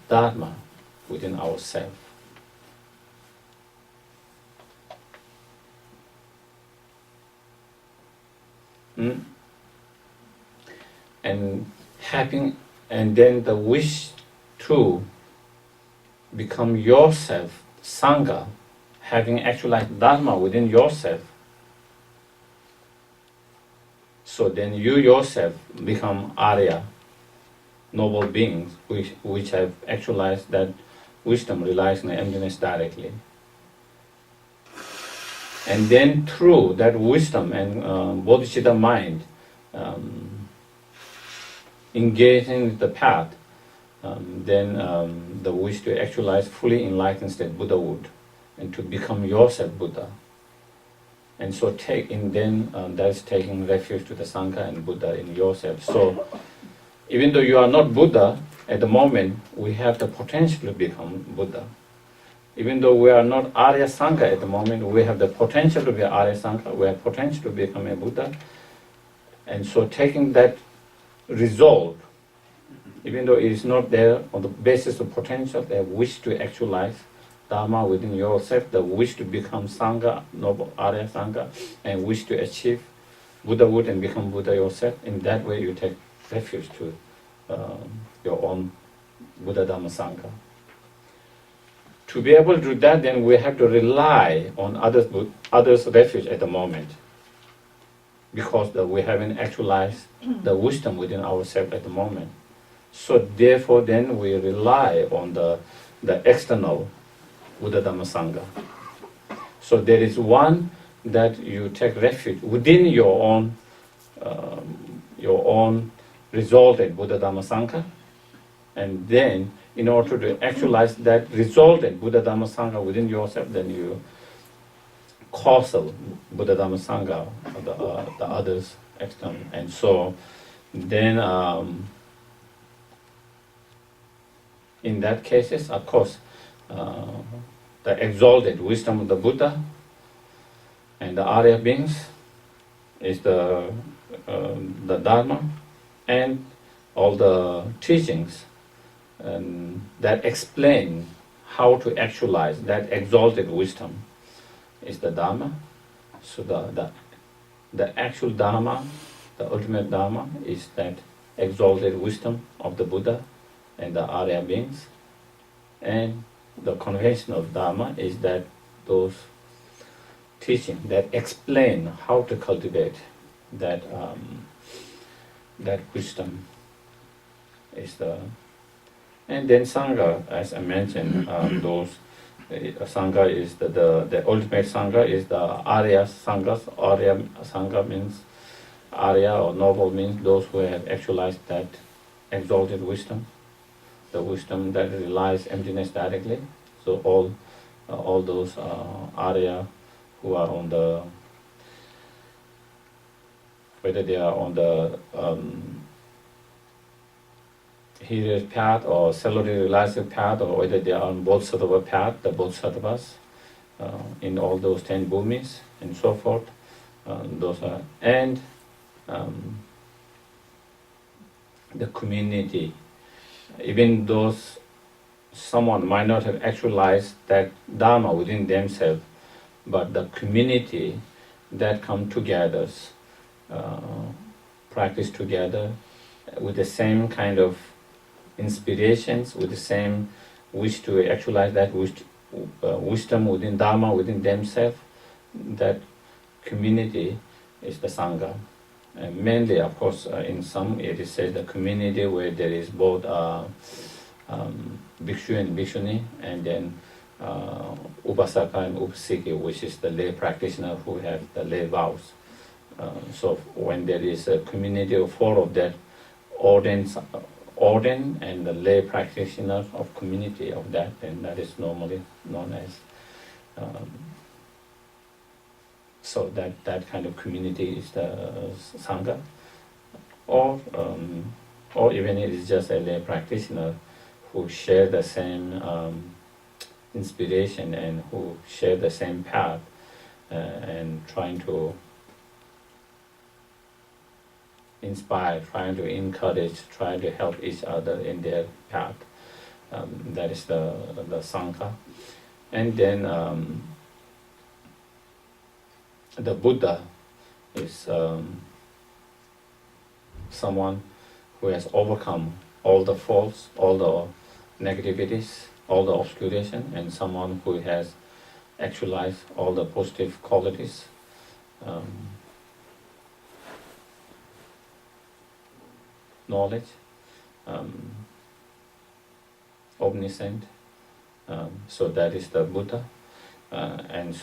Dharma within ourselves. And then the wish to become yourself, Sangha, having actualized Dharma within yourself. So then you yourself become Arya, noble beings, which have actualized that wisdom relies on emptiness directly. And then through that wisdom and bodhicitta mind, engaging the path, then the wish to actualize fully enlightened state Buddhahood and to become yourself Buddha. And so that's taking refuge to the Sangha and Buddha in yourself. So even though you are not Buddha at the moment, we have the potential to become Buddha. Even though we are not Arya Sangha at the moment, we have the potential to be Arya Sangha, we have potential to become a Buddha. And so taking that resolve, even though it is not there on the basis of potential, the wish to actualize Dharma within yourself, the wish to become Sangha, noble Arya Sangha, and wish to achieve Buddhahood and become Buddha yourself, in that way you take refuge to your own Buddha Dhamma Sangha. To be able to do that, then we have to rely on others' refuge at the moment, because we haven't actualized the wisdom within ourselves at the moment. So therefore, then we rely on the external Buddha Dhamma Sangha. So there is one that you take refuge within your own resultant Buddha Dhamma Sangha, and then in order to actualize that resultant Buddha Dhamma Sangha within yourself, then you causal Buddha Dhamma Sangha, the others external. And so then in that cases, of course, the exalted wisdom of the Buddha and the Arya beings is the Dharma, and all the teachings that explain how to actualize that exalted wisdom is the Dharma. So the actual Dharma, the ultimate Dharma, is that exalted wisdom of the Buddha and the Arya beings. And the conventional Dharma is that those teachings that explain how to cultivate that wisdom is the. And then Sangha, as I mentioned, Sangha is the ultimate Sangha is the Arya Sanghas. Arya Sangha means Arya or noble means those who have actualized that exalted wisdom, the wisdom that relies emptiness directly. So all those Arya who are on the, whether they are on the Hiri's path or cellular realizing path, or whether they are on Bodhisattva path, the Bodhisattvas, in all those 10 bhumis and so forth. Those are, and the community, even those someone might not have actualized that Dharma within themselves, but the community that come together, practice together with the same kind of inspirations, with the same wish to actualize that wisdom within Dharma within themselves, that community is the Sangha. And mainly, of course, in some it is said the community where there is both Bhikshu and Bhikshuni, and then Upasaka and Upasiki, which is the lay practitioner who have the lay vows. So when there is a community of 4 of that ordained and the lay practitioner of community of that, then that is normally known as so that kind of community is the Sangha. Or or even it is just a lay practitioner who share the same inspiration and who share the same path and trying to inspire, trying to encourage, trying to help each other in their path. That is the Sangha. And then the Buddha is someone who has overcome all the faults, all the negativities, all the obscuration, and someone who has actualized all the positive qualities. Knowledge, omniscient. So that is the Buddha, and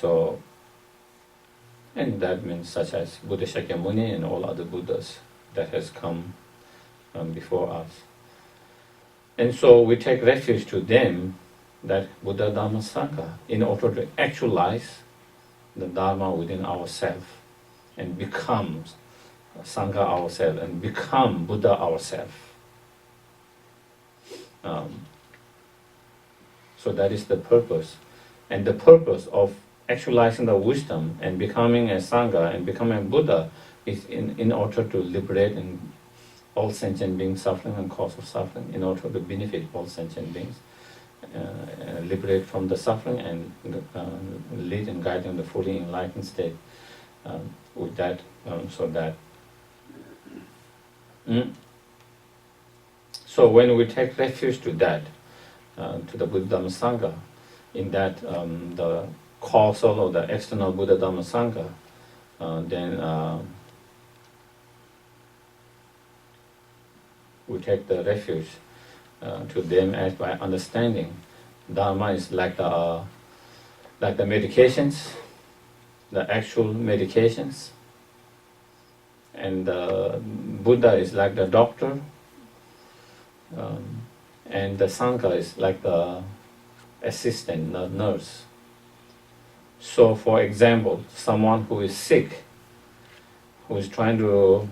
that means such as Buddha Shakyamuni and all other Buddhas that has come before us. And so we take refuge to them, that Buddha, Dhamma, Sangha, in order to actualize the Dharma within ourselves and become Sangha ourselves and become Buddha ourselves. So that is the purpose. And the purpose of actualizing the wisdom and becoming a Sangha and becoming a Buddha is in order to liberate all sentient beings suffering and cause of suffering, in order to benefit all sentient beings, liberate from the suffering and lead and guide in the fully enlightened state. With that, So when we take refuge to that, to the Buddha Dhamma Sangha, in that the causal or the external Buddha Dhamma Sangha, then we take the refuge to them as by understanding Dharma is like the medications, the actual medications, and the Buddha is like the doctor, and the Sangha is like the assistant, the nurse. So for example, someone who is sick, who is trying to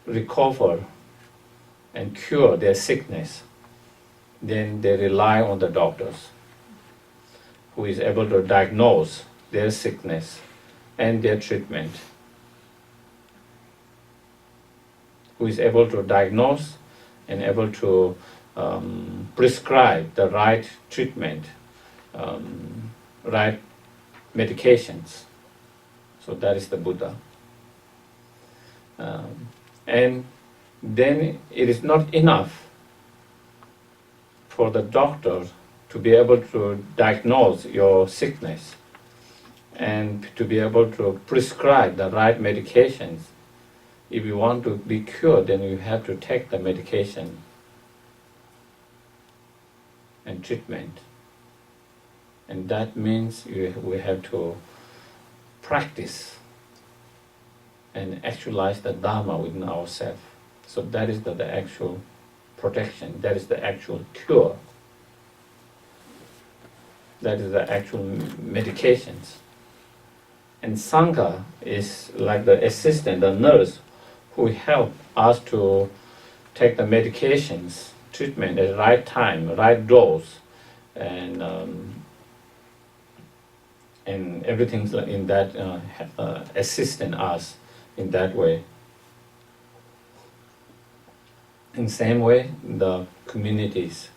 recover and cure their sickness, then they rely on the doctors, who is able to diagnose their sickness and their treatment, who is able to diagnose and able to prescribe the right treatment, right medications. So that is the Buddha. And then it is not enough for the doctor to be able to diagnose your sickness and to be able to prescribe the right medications. If you want to be cured, then you have to take the medication and treatment. And that means we have to practice and actualize the Dharma within ourselves. So that is the actual protection, that is the actual cure, that is the actual medications. And Sangha is like the assistant, the nurse, who help us to take the medications, treatment at the right time, right dose, and everything in that assisting us in that way. In the same way, the communities,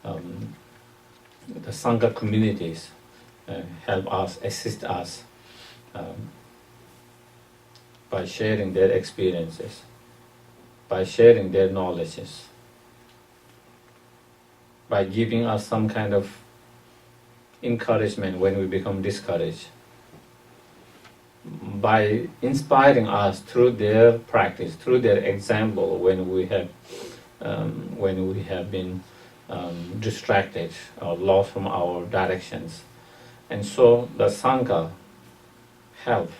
the Sangha communities help us, assist us by sharing their experiences, by sharing their knowledges, by giving us some kind of encouragement when we become discouraged, by inspiring us through their practice, through their example when we have been distracted or lost from our directions. And so the Sangha help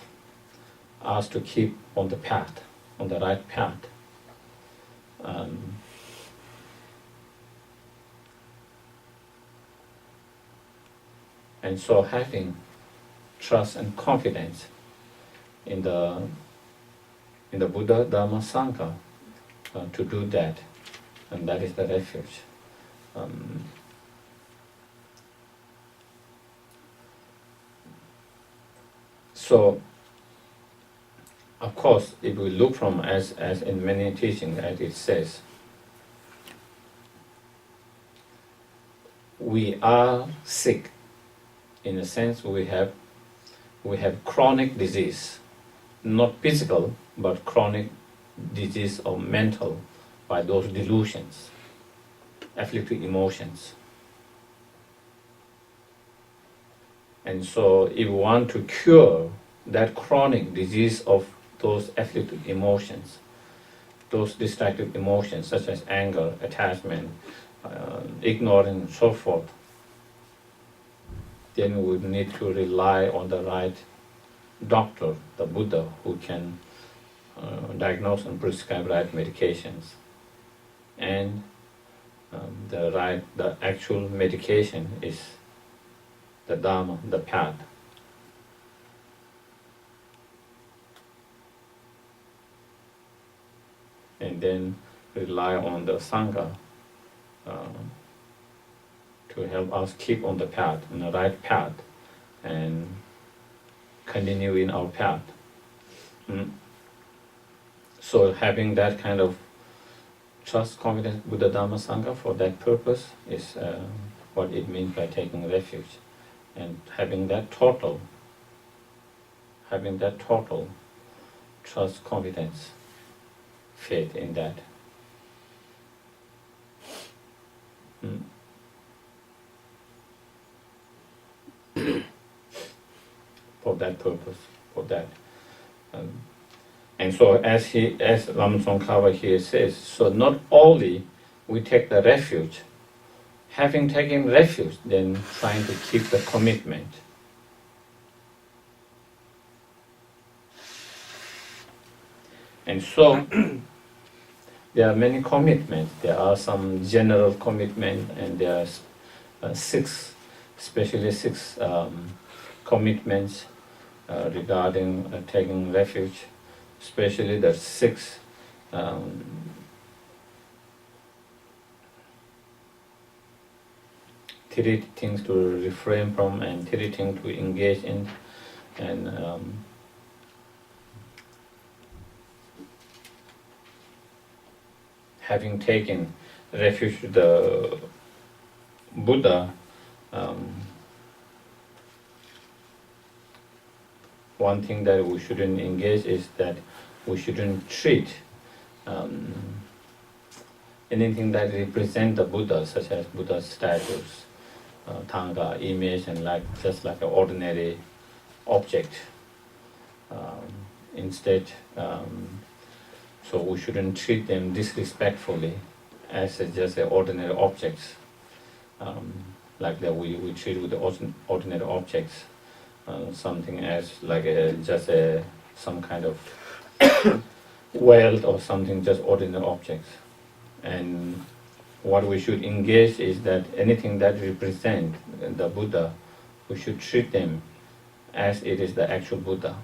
us to keep on the path, on the right path. And so having trust and confidence in the Buddha, Dhamma, Sangha to do that, and that is the refuge. So, of course, if we look from as in many teachings, as it says, we are sick. In a sense, we have chronic disease, not physical, but chronic disease of mental, by those delusions, afflictive emotions. And so if we want to cure that chronic disease of those afflictive emotions, those destructive emotions such as anger, attachment, ignorance, and so forth, then we need to rely on the right doctor, the Buddha, who can diagnose and prescribe right medications. And the actual medication is the Dharma, the path. And then rely on the Sangha to help us keep on the path, on the right path, and continue in our path. So having that kind of trust, confidence with the Dhamma Sangha for that purpose is what it means by taking refuge. And having that total trust, confidence, faith in that. For that purpose, for that. And so as Lama Tsongkhapa here says, so not only we take the refuge, having taken refuge, then trying to keep the commitment. And so there are many commitments. There are some general commitment, and there are six commitments regarding taking refuge, especially the six three things to refrain from and three things to engage in, and having taken refuge to the Buddha, one thing that we shouldn't engage is that we shouldn't treat anything that represents the Buddha, such as Buddha's statues, Thanga, image, and just like an ordinary object. Instead, so we shouldn't treat them disrespectfully as just ordinary objects, like that we treat with the ordinary objects. Something as like some kind of wealth or something, just ordinary objects. And what we should engage is that anything that represents the Buddha, we should treat them as it is the actual Buddha,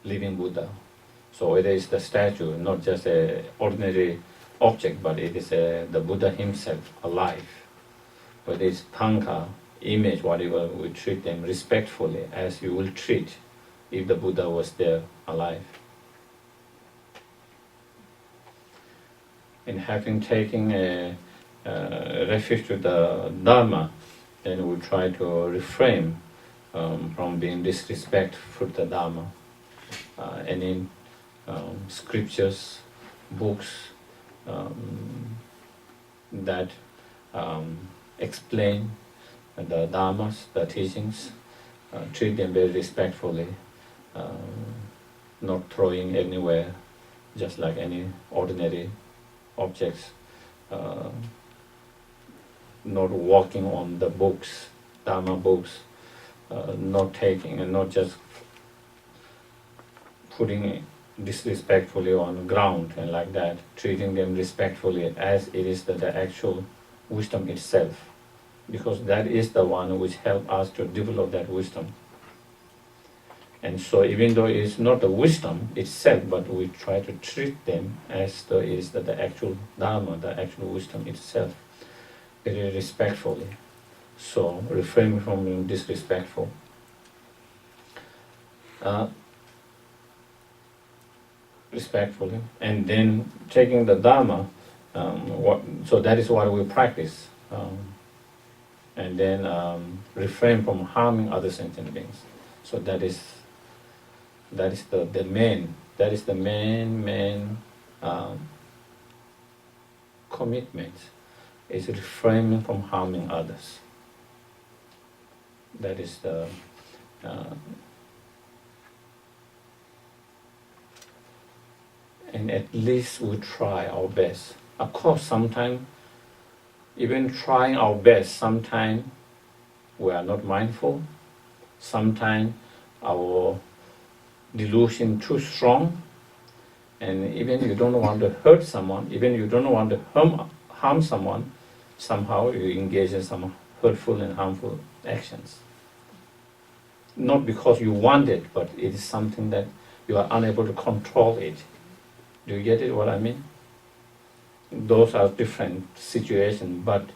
living Buddha. So it is the statue, not just an ordinary object, but it is the Buddha himself, alive. But it's Thanga, image, whatever, we treat them respectfully as you will treat if the Buddha was there alive. And having taken a refuge to the Dharma, then we try to refrain from being disrespectful to the Dharma. Any scriptures, books that explain the dharmas, the teachings, treat them very respectfully, not throwing anywhere, just like any ordinary objects, not walking on the books, dharma books, not taking and not just putting disrespectfully on the ground and like that, treating them respectfully as it is the actual wisdom itself, because that is the one which helps us to develop that wisdom. And so even though it's not the wisdom itself, but we try to treat them as though it is the actual Dharma, the actual wisdom itself, very respectfully. So refrain from being disrespectful. Respectfully. And then taking the Dharma, so that is what we practice. And then refrain from harming other sentient beings. So that is the main commitment, is refraining from harming others. That is the and at least we try our best. Of course, sometimes even trying our best, sometimes we are not mindful. Sometimes our delusion too strong, and even you don't want to hurt someone, even you don't want to harm someone, somehow you engage in some hurtful and harmful actions. Not because you want it, but it is something that you are unable to control it. Do you get it, what I mean? Those are different situations, but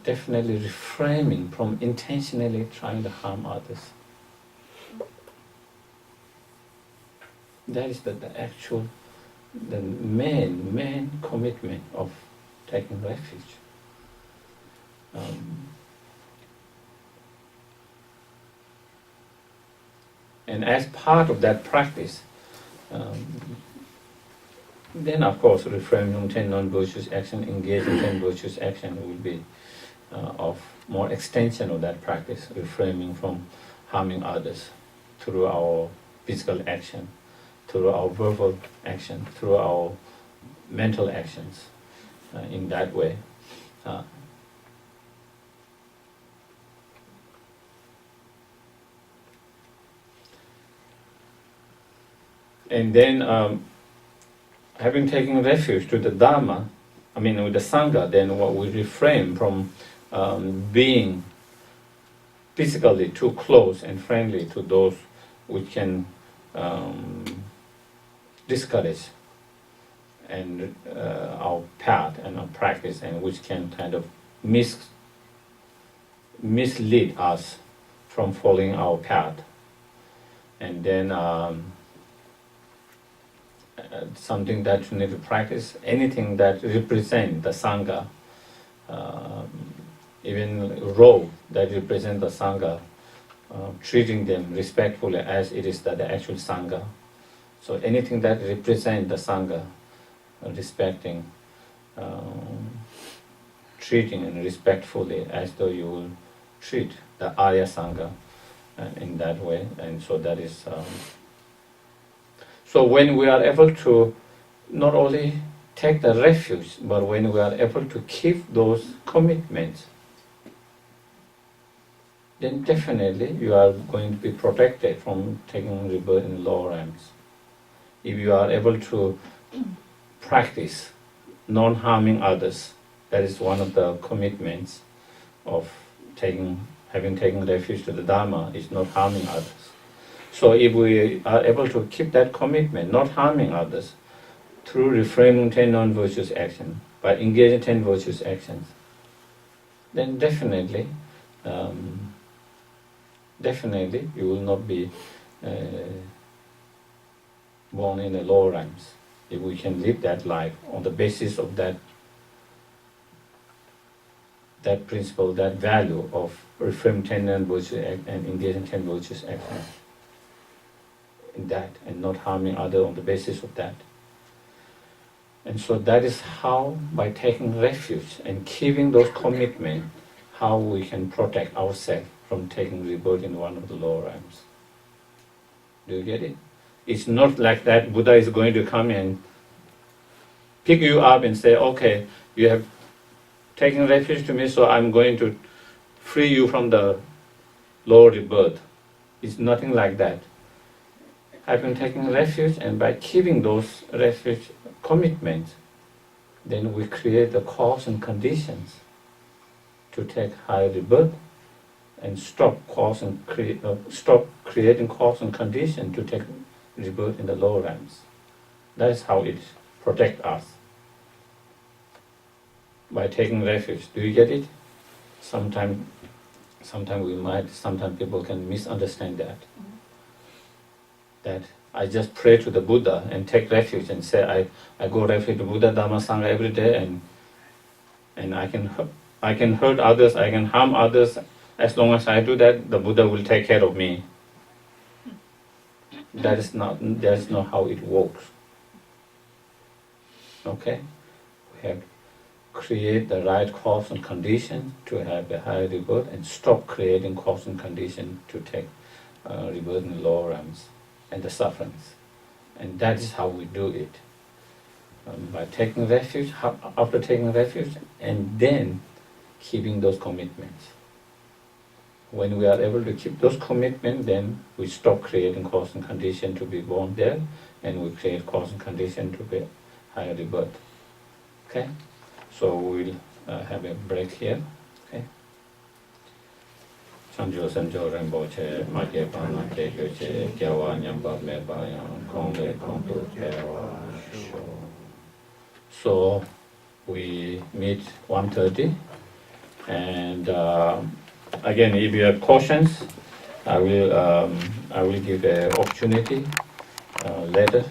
definitely refraining from intentionally trying to harm others. That is the main commitment of taking refuge. And as part of that practice, then of course refrain from 10 non-virtuous action, engage in 10 virtuous action will be of more extension of that practice, refraining from harming others through our physical action, through our verbal action, through our mental actions, in that way. And then having taken refuge to the Dharma, with the Sangha, then what we refrain from being physically too close and friendly to those which can discourage and our path and our practice, and which can kind of mislead us from following our path. And then something that you need to practice, anything that represents the Sangha, even role that represents the Sangha, treating them respectfully as it is the actual Sangha. So anything that represents the Sangha, respecting, treating and respectfully as though you will treat the Arya Sangha in that way. And so that is... So when we are able to not only take the refuge, but when we are able to keep those commitments, then definitely you are going to be protected from taking rebirth in lower realms. If you are able to practice non-harming others, that is one of the commitments of having taken refuge to the Dharma, is not harming others. So if we are able to keep that commitment, not harming others, through refraining 10 non-virtuous actions, by engaging 10 virtuous actions, then definitely you will not be born in the lower ranks. If we can live that life on the basis of that principle, that value of refraining 10 non-virtuous actions and engaging 10 virtuous actions, that, and not harming others on the basis of that. And so that is how, by taking refuge and keeping those commitments, how we can protect ourselves from taking rebirth in one of the lower realms. Do you get it? It's not like that Buddha is going to come and pick you up and say, okay, you have taken refuge to me, so I'm going to free you from the lower rebirth. It's nothing like that. Having taken refuge, and by keeping those refuge commitments, then we create the cause and conditions to take higher rebirth, and stop stop creating cause and condition to take rebirth in the lower realms. That's how it protects us. By taking refuge. Do you get it? Sometimes people can misunderstand that. That I just pray to the Buddha and take refuge and say I go refuge to Buddha, Dhamma, Sangha every day and I can hurt others, I can harm others. As long as I do that, the Buddha will take care of me. That's not how it works. Okay? We have to create the right cause and condition to have the higher rebirth and stop creating cause and condition to take rebirth in the lower realms and the sufferings. And that is how we do it. By taking refuge, after taking refuge, and then keeping those commitments. When we are able to keep those commitments, then we stop creating cause and condition to be born there, and we create cause and condition to be higher rebirth. Okay? So we'll have a break here. Okay? Chanjo sanjo rembo che, maje pana ke che, kyawa nyamba me bayan, kongde kongdo kewa sho. So we meet 1:30, and again, if you have questions, I will give an opportunity later